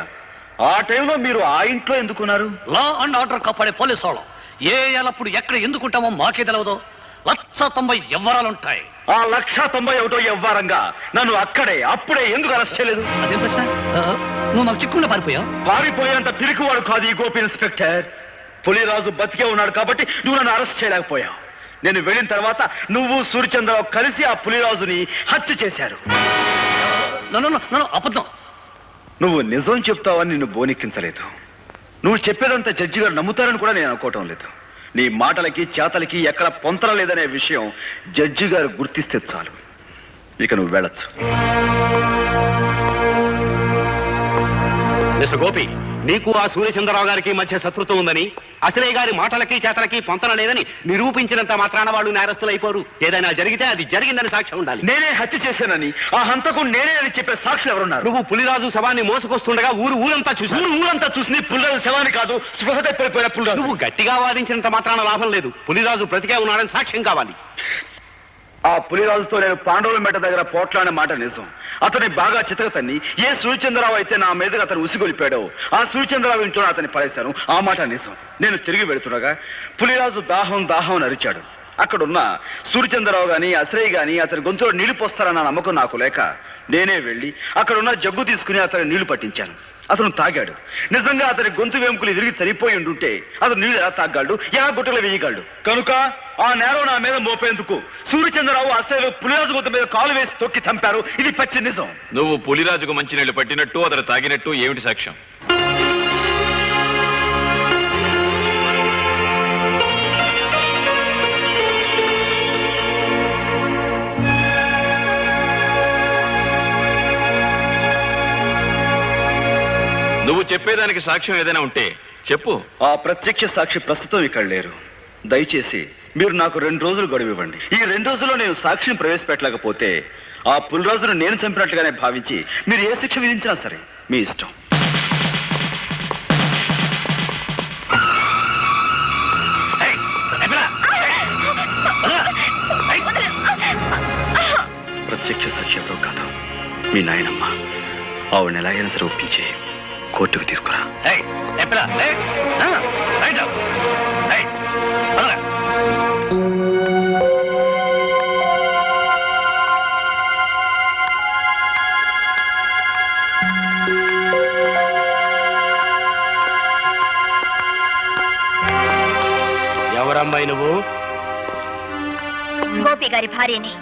ఆ టైంలో మీరు ఆ ఇంట్లో ఎందుకున్నారు? లా అండ్ ఆర్డర్ కాపాడే పోలీసు వాళ్ళం ఏ ఎల్లప్పుడు ఎక్కడ ఎందుకుంటామో మాకే తెలవదు. 190 ఎవ్వరాలుంటాయి. ఆ 191 ఎవ్వరంగా నన్ను అక్కడే అప్పుడే ఎందుకు అరెస్ట్ చేయలేదు? అదేం ప్రశ్న? నువ్వు నాకు చిక్కుకుండా పారిపోయావు. పారిపోయేంత పిరికివాడు కాదు ఈ గోపి ఇన్స్పెక్టర్. పులిరాజు బతికే ఉన్నాడు కాబట్టి నువ్వు నన్ను అరెస్ట్ చేయలేకపోయావు. నేను వెళ్ళిన తర్వాత నువ్వు సూర్యచంద్రరావు కలిసి ఆ పులిరాజుని హత్య చేశారు. అబద్ధం. నువ్వు నిజం చెప్తావని నిన్ను బోనెక్కించలేదు. నువ్వు చెప్పేదంతా జడ్జి గారు నమ్ముతారని కూడా నేను అనుకోవటం లేదు. నీ మాటలకి చేతలకి ఎక్కడ పొంతన లేదనే విషయం జడ్జి గారు గుర్తిస్తే చాలు. ఇక నువ్వు వెళ్ళొచ్చు. మిస్టర్ గోపి, నీకు ఆ సూర్యచంద్రరావు గారికి మధ్య శత్రుత్వం ఉందని, అసలయ్య గారి మాటలకి చేతలకి పొంతన లేదని నిరూపించినంత మాత్రాన వాళ్ళు నేరస్తులైపోరు. ఏదైనా జరిగితే అది జరిగిందని సాక్ష్యం ఉండాలి. నేనే హత్య చేశానని, ఆ హంతకు నేనే అని చెప్పే సాక్షులు ఎవరున్నారు? నువ్వు పులిరాజు శవాన్ని మోసుకొస్తుండగా ఊరంతా చూసి పులిరాజు శవాన్ని కాదు, స్పృహ తప్పిపోయిన పులిరాజు. నువ్వు గట్టిగా వాదించినంత మాత్రాన లాభం లేదు. పులిరాజు బ్రతికే ఉన్నాడని సాక్ష్యం కావాలి. ఆ పులిరాజుతో నేను పాండవుల మెట్ట దగ్గర పోట్లాడిన మాట నిజం. అతని బాగా చితకతన్ని ఏ సూర్యచంద్రరావు అయితే నా మీదగా అతను ఉసిగొలిపాడో ఆ సూర్యచంద్రరావు ఇంట్లో అతన్ని పడేశాను. ఆ మాట నిజం. నేను తిరిగి వెళుతుండగా పులిరాజు దాహం దాహం అని అరిచాడు. అక్కడున్న సూర్యచంద్రరావు గాని అసరయ్య గాని అతని గొంతులో నీళ్లు పోస్తారన్న నమ్మకం నాకు లేక నేనే వెళ్ళి అక్కడున్న జగ్గు తీసుకుని అతని నీళ్లు పట్టించాను. అతను తాగాడు. నిజంగా అతని గొంతు వెంకులు తిరిగి చనిపోయి ఉండుంటే అతను నీళ్లు ఎలా తాగలడు, ఎలా గుట్టలు వేయగలడు? కనుక ఆ నేరం నా మీద మోపేందుకు సూర్యచంద్రరావు అసలు పులిరాజు గొంతు మీద కాలు వేసి తొక్కి చంపారు. ఇది పచ్చి నిజం. నువ్వు పులిరాజుకు మంచినీళ్లు పట్టినట్టు అతను తాగినట్టు ఏమిటి సాక్ష్యం? నువ్వు చెప్పేదానికి సాక్ష్యం ఏదైనా ఉంటే చెప్పు. ఆ ప్రత్యక్ష సాక్షి ప్రస్తుతం ఇక్కడ లేరు. దయచేసి మీరు నాకు 2 రోజులు గడువు ఇవ్వండి. ఈ 2 రోజుల్లో నేను సాక్షిని ప్రవేశపెట్టలేకపోతే ఆ పులిరాజును నేను చంపినట్లుగానే భావించి మీరు ఏ శిక్ష విధించినా సరే మీ ఇష్టం. ప్రత్యక్ష సాక్షి ఎవరో కాదు, మీ నాయనమ్మ. ఆవిడని ఎలాగైనా సరే ఒప్పించి కోర్టుకు తీసుకురా. ఎవరమ్మాయి నువ్వు? గోపి గారి భార్యని.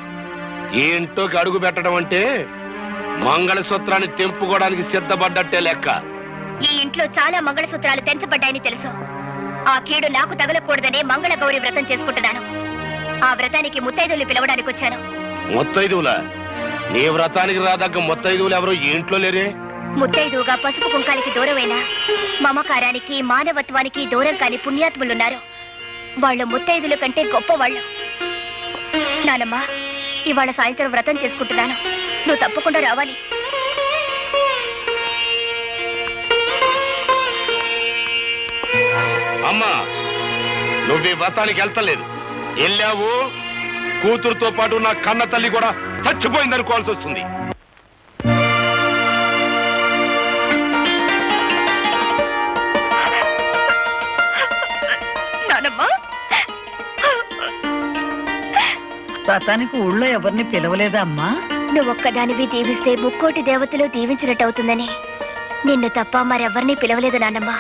ఈ ఇంట్లోకి అడుగు పెట్టడం అంటే మంగళసూత్రాన్ని తెంపుకోవడానికి సిద్ధపడ్డట్టే లెక్క. ఈ ఇంట్లో చాలా మంగళసూత్రాలు తెంచబడ్డాయని తెలుసు. ఆ కీడు నాకు తగలకూడదనే మంగళ గౌరి వ్రతం చేసుకుంటున్నాను. ఆ వ్రతానికి ముత్తైదువులు పిలవడానికి వచ్చాను. ముత్తైదువులా? నీ వ్రతానికి రాదగ్గ ముత్తైదువులు ఎవరు ఈ ఇంట్లో లేరే? ముత్తైదువుగా పసుపు కుంకాలకి దూరమైన, మమకారానికి మానవత్వానికి దూరం కాని పుణ్యాత్ములున్నారు. వాళ్ళు ముత్తైదుల కంటే గొప్పవాళ్ళు. నానమ్మ, ఇవాళ సాయంత్రం వ్రతం చేసుకుంటున్నాను. నువ్వు తప్పకుండా రావాలి. అమ్మా, నువ్వు ఈ వ్రతానికి వెళ్తలేదు. వెళ్ళావు, కూతురుతో పాటు నా కన్న తల్లి కూడా చచ్చిపోయిందనుకోవాల్సి వస్తుంది. వ్రతానికి ఊళ్ళో ఎవరిని పిలవలేదా అమ్మా? నువ్వొక్కదానివి దీవిస్తే ముక్కోటి దేవతలు దీవించినట్టు అవుతుందని నిన్ను తప్ప మరెవరిని పిలవలేదు నాన్నమ్మ.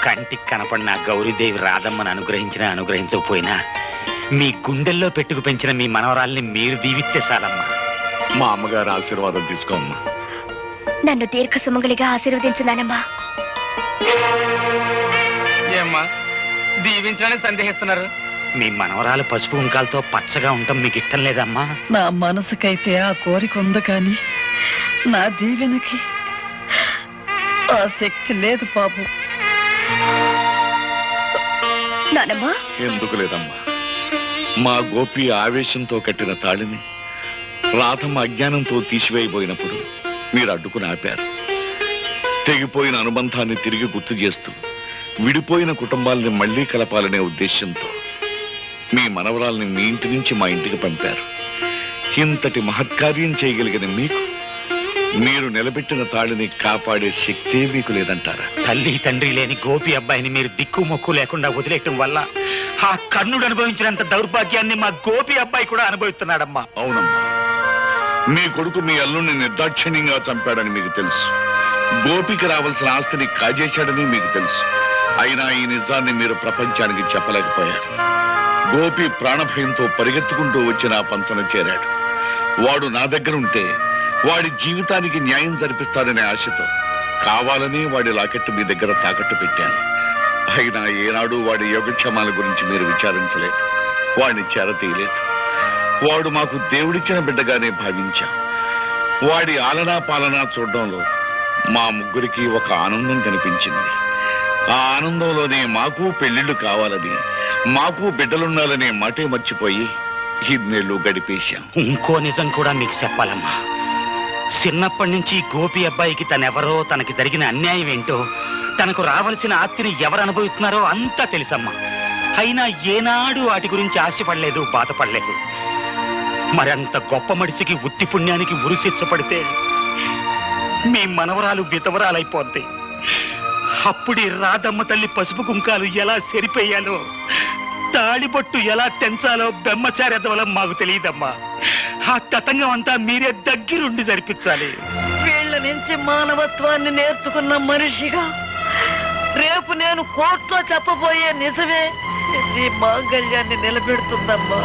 కంటికి కనపడిన గౌరీదేవి రాధమ్మను అనుగ్రహించినా అనుగ్రహించకపోయినా మీ గుండెల్లో పెట్టుకు పెంచిన మీ మనవరాల్ని మీరు దీవిస్తే చాలమ్మా. మా అమ్మగారు ఆశీర్వాదం తీసుకోమ్మా. నన్ను దీర్ఘ సుమంగళిగా ఆశీర్వదించున్నానమ్మా. ఏమ్మా దీవించడానికి సందేహిస్తున్నారు? మీ మనవరాలు పసుపు కుంకాలతో పచ్చగా ఉండటం మీకు ఇష్టం లేదమ్మా? నా మనసుకైతే ఆ కోరిక ఉంది కానీ నా దీవెనకి ఆ శక్తి లేదు బాబు. నానమ్మా ఎందుకు లేదమ్మా, మా గోపి ఆవేశంతో కట్టిన తాళిని రాధమ్మ అజ్ఞానంతో తీసివేయబోయినప్పుడు మీరు అడ్డుకుని ఆపారు. తెగిపోయిన అనుబంధాన్ని తిరిగి గుర్తు చేస్తూ విడిపోయిన కుటుంబాలని మళ్లీ కలపాలనే ఉద్దేశంతో మీ మనవరాల్ని మీ ఇంటి నుంచి మా ఇంటికి పంపారు. ఇంతటి మహత్కార్యం చేయగలిగిన మీకు మీరు నిలబెట్టిన తాళిని కాపాడే శక్తే మీకు లేదంటారా? తల్లి తండ్రి లేని గోపి అబ్బాయిని మీరు దిక్కు మొక్కు లేకుండా వదిలేయటం వల్ల ఆ కర్ణుడు అనుభవించినంత దౌర్భాగ్యాన్ని మా గోపి అబ్బాయి కూడా అనుభవిస్తున్నాడమ్మా. అవునమ్మా, మీ కొడుకు మీ అల్లుణ్ణి నిర్దాక్షిణ్యంగా చంపాడని మీకు తెలుసు. గోపికి రావాల్సిన ఆస్తిని కాజేశాడని మీకు తెలుసు. అయినా ఈ నిజాన్ని మీరు ప్రపంచానికి చెప్పలేకపోయారు. గోపి ప్రాణభయంతో పరిగెత్తుకుంటూ వచ్చి నా పంచన చేరాడు. వాడు నా దగ్గర ఉంటే వాడి జీవితానికి న్యాయం జరిపిస్తాడనే ఆశతో కావాలని వాడి లాకెట్టు మీ దగ్గర తాకట్టు పెట్టాను. అయినా ఏనాడు వాడి యోగక్షేమాల గురించి మీరు విచారించలేదు, వాడిని చేరతీయలేదు. వాడు మాకు దేవుడిచ్చిన బిడ్డగానే భావించాం. వాడి ఆలనా పాలనా చూడడంలో మా ముగ్గురికి ఒక ఆనందం కనిపించింది. ఆ ఆనందంలోనే మాకు పెళ్లిళ్లు కావాలని, మాకు బిడ్డలుండాలనే మాటే మర్చిపోయి ఇన్నేళ్లు గడిపేశాం. ఇంకో నిజం కూడా మీకు చెప్పాలమ్మా. చిన్నప్పటి నుంచి గోపి అబ్బాయికి తనెవరో, తనకి జరిగిన అన్యాయం ఏంటో, తనకు రావాల్సిన ఆస్తిని ఎవరు అనుభవిస్తున్నారో అంతా తెలుసమ్మా. అయినా ఏనాడు వాటి గురించి ఆశపడలేదు, బాధపడలేదు. మరంత గొప్ప మనిషికి ఉత్తి పుణ్యానికి ఉరిశిచ్చపడితే మీ మనవరాలు విధవరాలైపోద్ది. అప్పుడి రాధమ్మ తల్లి పసుపు కుంకాలు ఎలా సరిపోయాలో, తాళిబొట్టు ఎలా తెంచాలో బ్రహ్మచార్యత్వం మాకు తెలియదమ్మా. ఆ తతంగం అంతా మీరే దగ్గరుండి జరిపించాలి. వీళ్ళ నుంచి మానవత్వాన్ని నేర్చుకున్న మనిషిగా రేపు నేను కోర్టులో చెప్పబోయే నిజమే నీ మాంగళ్యాన్ని నిలబెడుతుందమ్మా.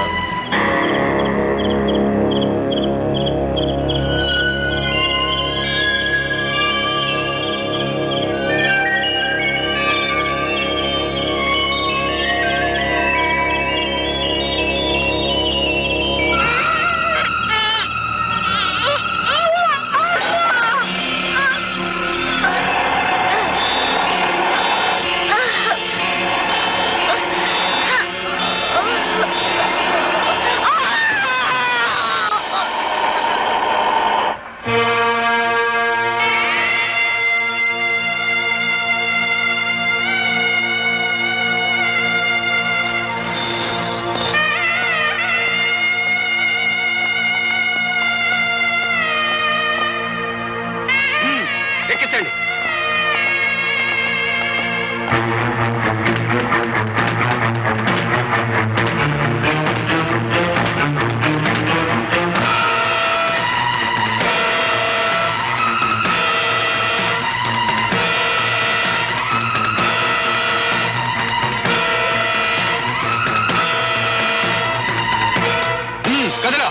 ఎక్కించండి. కదరా.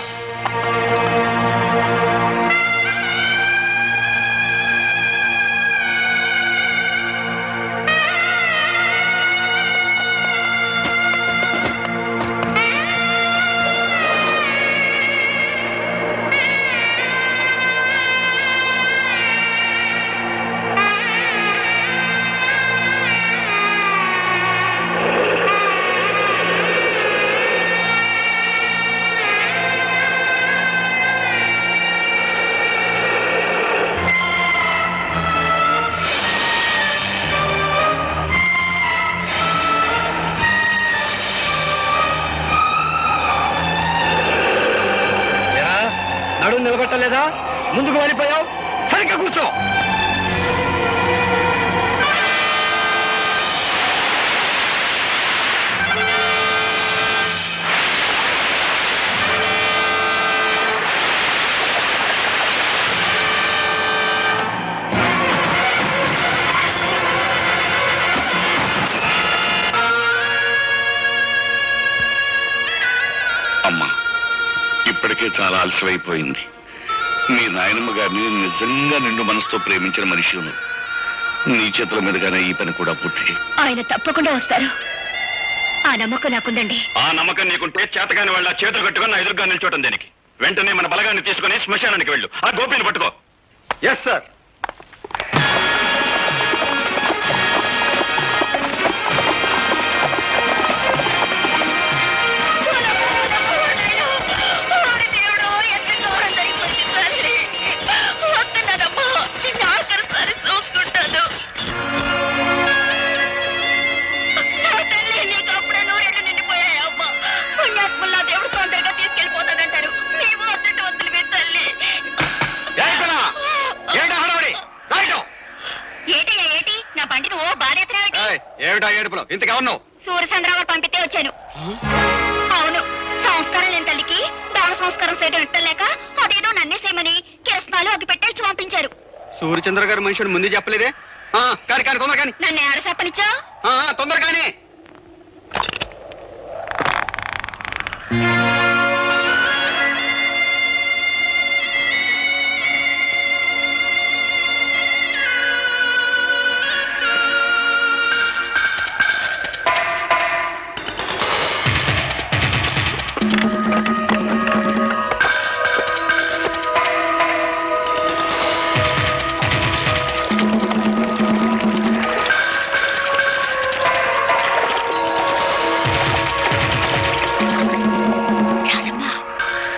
నడుము నిలబెట్టలేదా? ముందుకు వెళ్ళిపోయావు. సరిగ్గా కూర్చో. అమ్మా, ఇప్పటికే చాలా ఆలస్యమైపోయింది. మీ నాయనమ్మ గారిని నిజంగా నిండు మనసుతో ప్రేమించిన మనిషి నీ చేతుల మీదుగానే ఈ పని కూడా పూర్తి చేయి. ఆయన తప్పకుండా వస్తారు. ఆ నమ్మకం నాకుందండి. ఆ నమ్మకం నీకుంటే చేతగాని వాళ్ళ చేతులు కట్టుకుని నా ఎదురుగా నిల్చోవటం దేనికి? వెంటనే మన బలగాన్ని తీసుకుని శ్మశానానికి వెళ్ళు. ఆ గోపిని పట్టుకో. Yes sir. ఏమిటా ఏడుపులో? ఇంతకెవన్నావు? సూర్యచంద్రరావు పంపితే వచ్చాను. అవును, సంస్కారం లేని తల్లికి దాన సంస్కారం చేయడం ఇట్టలేక అదేదో నన్నే చేయమని కిరసనాలు అగ్గిపెట్టేసి పంపించారు. సూర్యచంద్ర గారు మనుషుడు ముందు చెప్పలేదే? కానీ కానీ తొందర కానీ. నన్ను ఏడ చెప్పనిచ్చా? తొందర కానీ.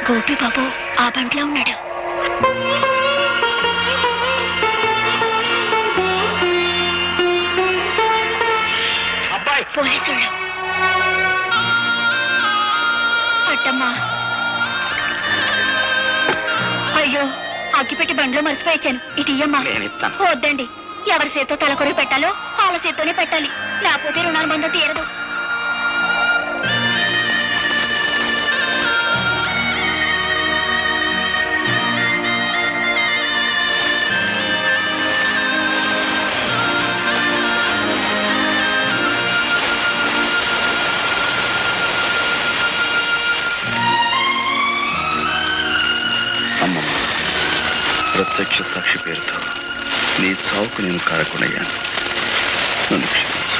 గోపి బాబు ఆ బంట్లో ఉన్నాడు. అబ్బాయి పోలీసులు. అట్టమ్మా, అయ్యో అగ్గిపెట్టి బండ్లో మర్చిపోయాను. ఇటు ఇయ్యమ్మా. వద్దండి, ఎవరి చేత్తో తలకొరి పెట్టాలో వాళ్ళ చేత్తోనే పెట్టాలి, లేకపోతే రుణాల బంధం తీరదు. అమ్మమ్మ, ప్రత్యక్ష సాక్షి పేరుతో నీ చావుకు నేను కారకునయ్యాను. నన్ను క్షమించు.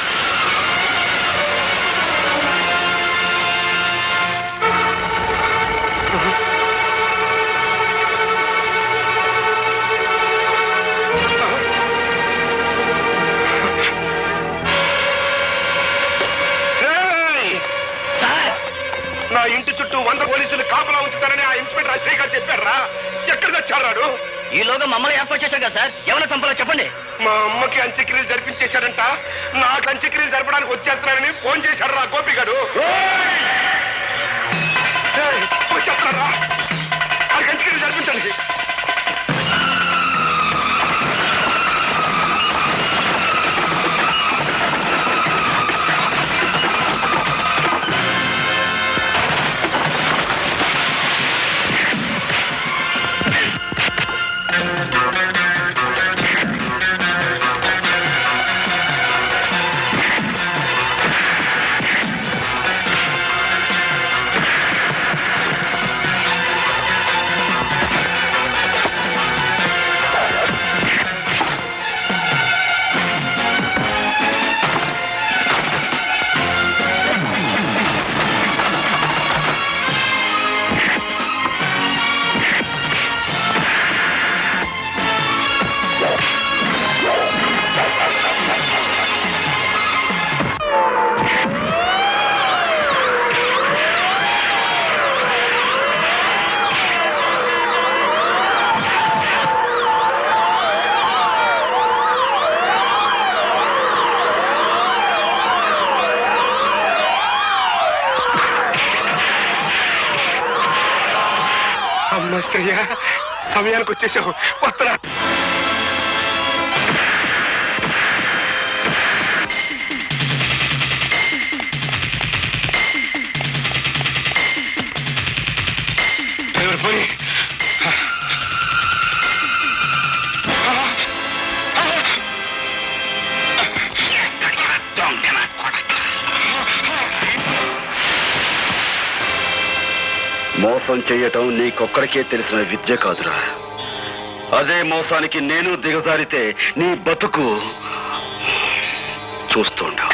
నా ఇంటి చుట్టూ 100 పోలీసులు కాపలా ఉంచుతారని ఆ ఇన్స్పెక్టర్ అశ్రీ గారు చెప్పారా? ఎక్కడ తెచ్చాడు? ఈలోగా మమ్మల్ని ఏర్పాటు చేశారు కదా సార్. ఎవరైనా చంపాలో చెప్పండి. మా అమ్మకి అంత్యక్రియలు జరిపించేశాడంట. నాకు అంత్యక్రియలు జరపడానికి వచ్చేస్తున్నానని ఫోన్ చేశాడు రా గోపి గారు. వచ్చేస్తున్నారా? ఆ అంత్యక్రియలు జరిపించండి. అమ్మ శ్రేయ, సమయానికి వచ్చేసావు. వస్తున్నా. డ్రైవర్ పోయి. మోసం చేయటం నీకొక్కడికే తెలిసిన విద్య కాదురా. అదే మోసానికి నేను దిగజారితే నీ బతుకు చూస్తుండా.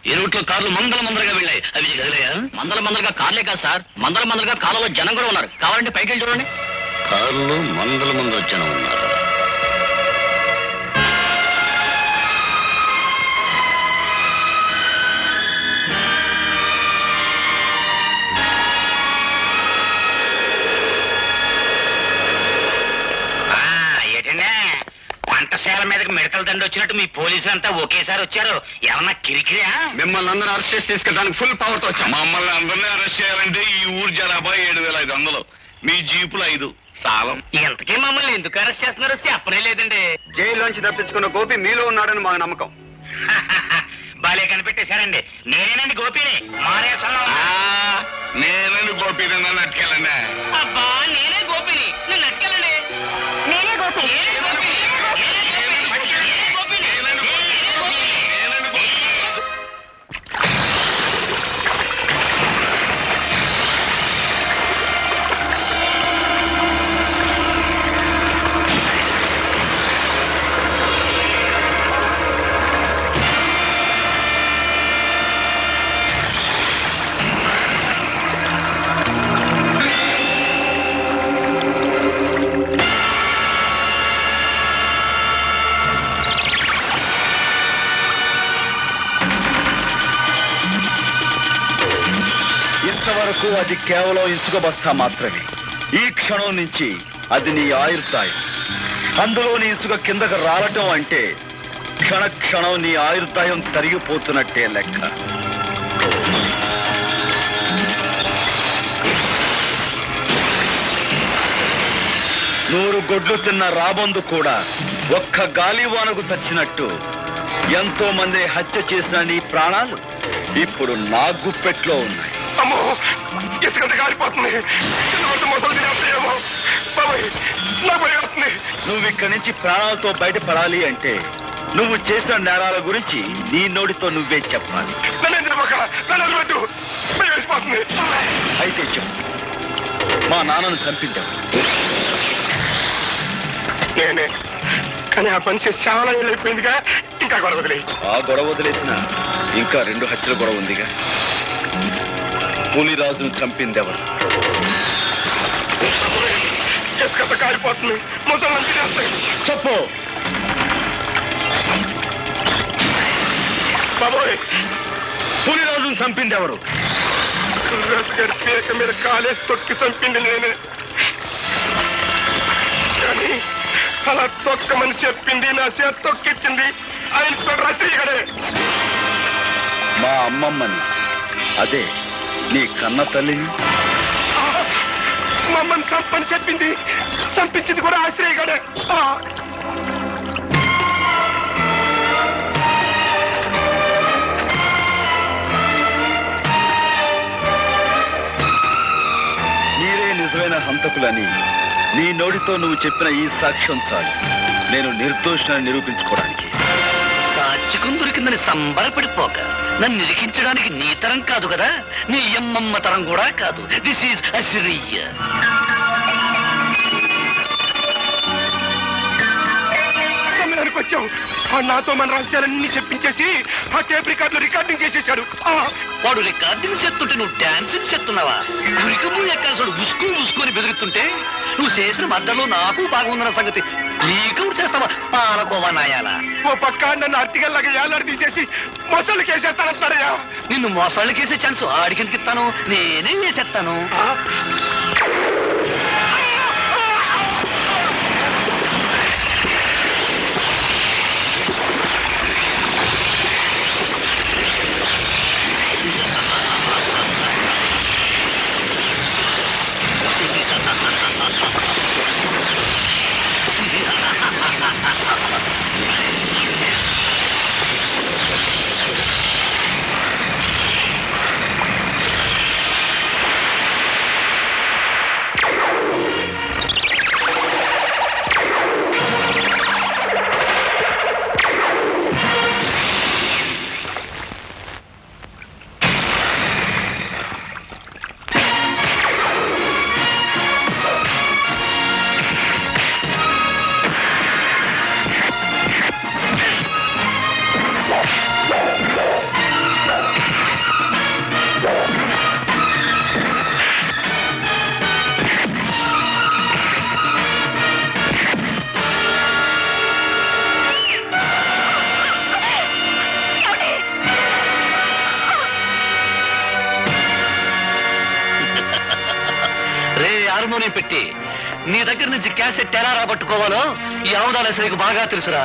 ఈ రూట్లో కార్లు మందలుగా వెళ్ళాయి. అవి కదిలేయా? మందలుగా కార్లే కాదు సార్, మందలుగా కాలంలో జనం కూడా ఉన్నారు. కావాలంటే పైకి వెళ్ళి చూడండి. కార్లు మందల జనం ఉన్నారు. పంటశాల మీదకి మిడతల దండి వచ్చినట్టు మీ పోలీసులు అంతా ఒకేసారి వచ్చారు. ఏమన్నా కిరికిరియా? మిమ్మల్ని అందరూ అరెస్ట్ చేసి తీసుకెళ్ళడానికి ఫుల్ పవర్ తో వచ్చాం. మమ్మల్ని అందరినీ అరెస్ట్ చేయాలంటే ఈ ఊరు జనాభా 7,500, మీ జీపులు 5 సాలం. ఇంతకీ మమ్మల్ని ఎందుకు అరెస్ట్ చేస్తున్నారో చెప్పనే లేదండి. జైల్లోంచి తప్పించుకున్న గోపి మీలో ఉన్నాడని మా నమ్మకం. బాలే కనిపెట్టేశారండి. నేనేనండి గోపిని. నేనండి గోపి, నన్ను అట్టుకెళ్ళండి. అబ్బా నేనే గోపిని, నన్ను అట్టుకెళ్ళండి. నేనే గోపి. ఇంతవరకు అది కేవలం ఇసుక బస్తా మాత్రమే. ఈ క్షణం నుంచి అది నీ ఆయుర్దాయం. అందులోని ఇసుక కిందకు రావటం అంటే క్షణం నీ ఆయుర్దాయం తరిగిపోతున్నట్టే లెక్క. నూరు గొడ్లు తిన్న రాబందు కూడా ఒక్క గాలివానకు చచ్చినట్టు ఎంతో మంది హత్య చేసిన నీ ప్రాణాలు ఇప్పుడు నా గుప్పెట్లో ఉన్నాయి. అమ్మో, ఇసుకంత కాలిపోతుంది. నువ్వు ఇక్కడి నుంచి ప్రాణాలతో బయటపడాలి అంటే నువ్వు చేసిన నేరాల గురించి నీ నోటితో నువ్వే చెప్పాలి. అయితే చెప్పు, మా నాన్నను చంపించావు. నేనే, కానీ ఆ పని చేసి చాలా ఏళ్ళైపోయిందిగా. ఇంకా గొడవ వదిలే. ఆ గొడవ వదిలేసిన ఇంకా 2 హత్యల గొడవ ఉందిగా. పులిరాజును చంపిందెవరు? కాలిపోతుంది. చెప్పు. బాబోయ్, పులిరాజును చంపిందెవరు? పీక మీద కాలేసి తొక్కి చంపింది నేనే. కానీ అలా తొక్కమని చెప్పింది, నా చేత తొక్కిచ్చింది ఆయన రచయిగడే. మా అమ్మమ్మని, అదే నీ కన్న తల్లిని. మమ్మల్ని చంపని చెప్పింది, చంపించింది కూడా ఆశ్రయగడే. మీరే నిజమైన హంతకులని నీ నోటితో నువ్వు చెప్పిన ఈ సాక్ష్యం చాలు నేను నిర్దోషాన్ని నిరూపించుకోవడానికి. సాక్షికం దొరికిందని సంబరపడిపోక నన్ను నిరికించడానికి నీ తరం కాదు కదా, నీ అమ్మమ్మ తరం కూడా కాదు. This is Assyria. వచ్చావు. నాతో మన రహస్యాలన్నీ చెప్పించేసి ఆ టేప్ రికార్డులో రికార్డింగ్ చేసేసాడు. వాడు రికార్డింగ్ చేస్తుంటే నువ్వు డాన్సింగ్ చేస్తున్నావా? గురికము ఎక్కాల్సి ఉసుకొని బెదిరిస్తుంటే నువ్వు చేసిన మద్దలో నాకు బాగుందన్న సంగతి నీకు చేస్తావా? పాలకోవా నాయాలా. ఓ పక్క నన్ను అర్తిగల్లాగా ఏలాడి తీసేసి మొసళ్ళకి వేసేస్తానంటారయ్యా. నిన్ను మొసళ్ళకి వేసే ఛాన్స్ ఆడికెందుకు ఇస్తాను? నేనే వేసేస్తాను. హార్మోనియం పెట్టి నీ దగ్గర నుంచి క్యాసెట్ ఎలా రాబట్టుకోవాలో ఈ ఆముదాల అసలు బాగా తెలుసురా.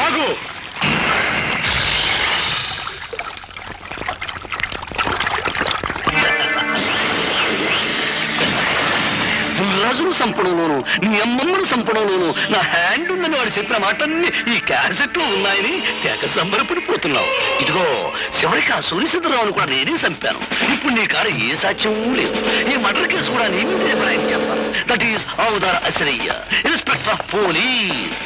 ఆగు! రాజును సంపడంలోను నీ అమ్మమ్మను సంపడంలోను నా హ్యాండ్ ఉందని వాడు చెప్పిన మాటన్ని ఈ క్యాసెట్ లో ఉన్నాయని తెగ సంబరపడిపోతున్నావు. ఇదిగో చివరికి ఆ సూర్యచంద్రరావును కూడా నేనే చంపాను. ఇప్పుడు నీ కాడ ఏ సాక్ష్యం లేదు. ఈ మర్డర్ కేసు కూడా నీ మీదే చేస్తాను. That is Avudara Asarayya, inspector of police.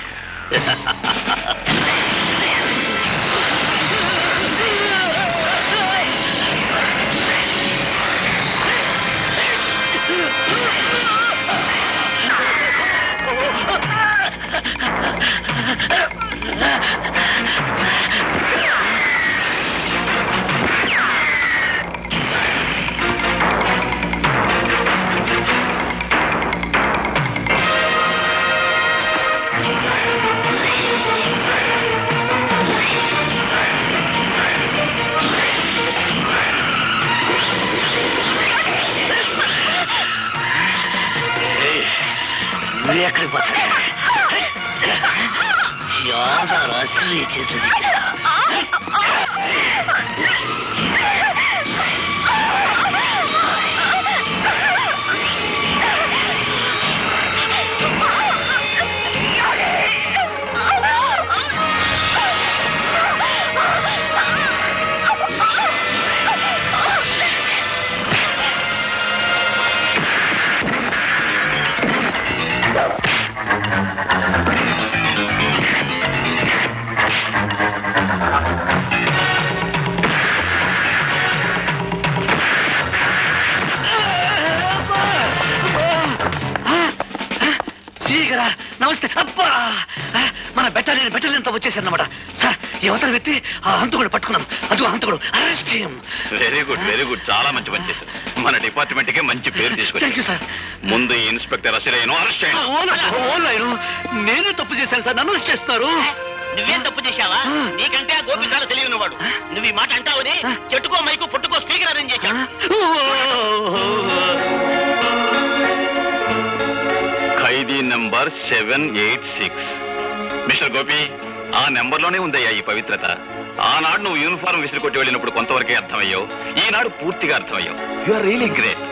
ఎక్కడికి పోతాడు? అసలు చేతులు నమస్తే. అబ్బా, మన బెటాలియన్ తో వచ్చేసారన్నమాట. సార్, ఈ అవతల వ్యక్తి ఆ హంతకుడు పట్టుకున్నాం. అదిగో హంతకుడు, అరెస్ట్ చేయం. వెరీ గుడ్, చాలా మంచి పని చేశారు. మన డిపార్ట్మెంట్ కి మంచి పేరు తీసుకొచ్చారు సార్. ముందు ఇన్స్పెక్టర్ అసలయ్యను అరెస్ట్ చేయండి. నేనే తప్పు చేశాను సార్, నన్ను అరెస్ట్ చేస్తున్నారు. నువ్వేం తప్పు చేశావా? నీకంటే ఆ గోపి చాలా తెలియని వాడు. నువ్వు ఈ మాట అంటావని చెట్టుకో మైకు పుట్టుకో స్పీకర్ అరేంజ్ చేశాడు. ఖైదీ నంబర్ 786. మిస్టర్ గోపి, ఆ నెంబర్లోనే ఉందయ్యా ఈ పవిత్రత. ఆనాడు నువ్వు యూనిఫారం విసిరి కొట్టి వెళ్ళినప్పుడు కొంతవరకే అర్థమయ్యావు. ఈనాడు పూర్తిగా అర్థమయ్యావు. You are really great.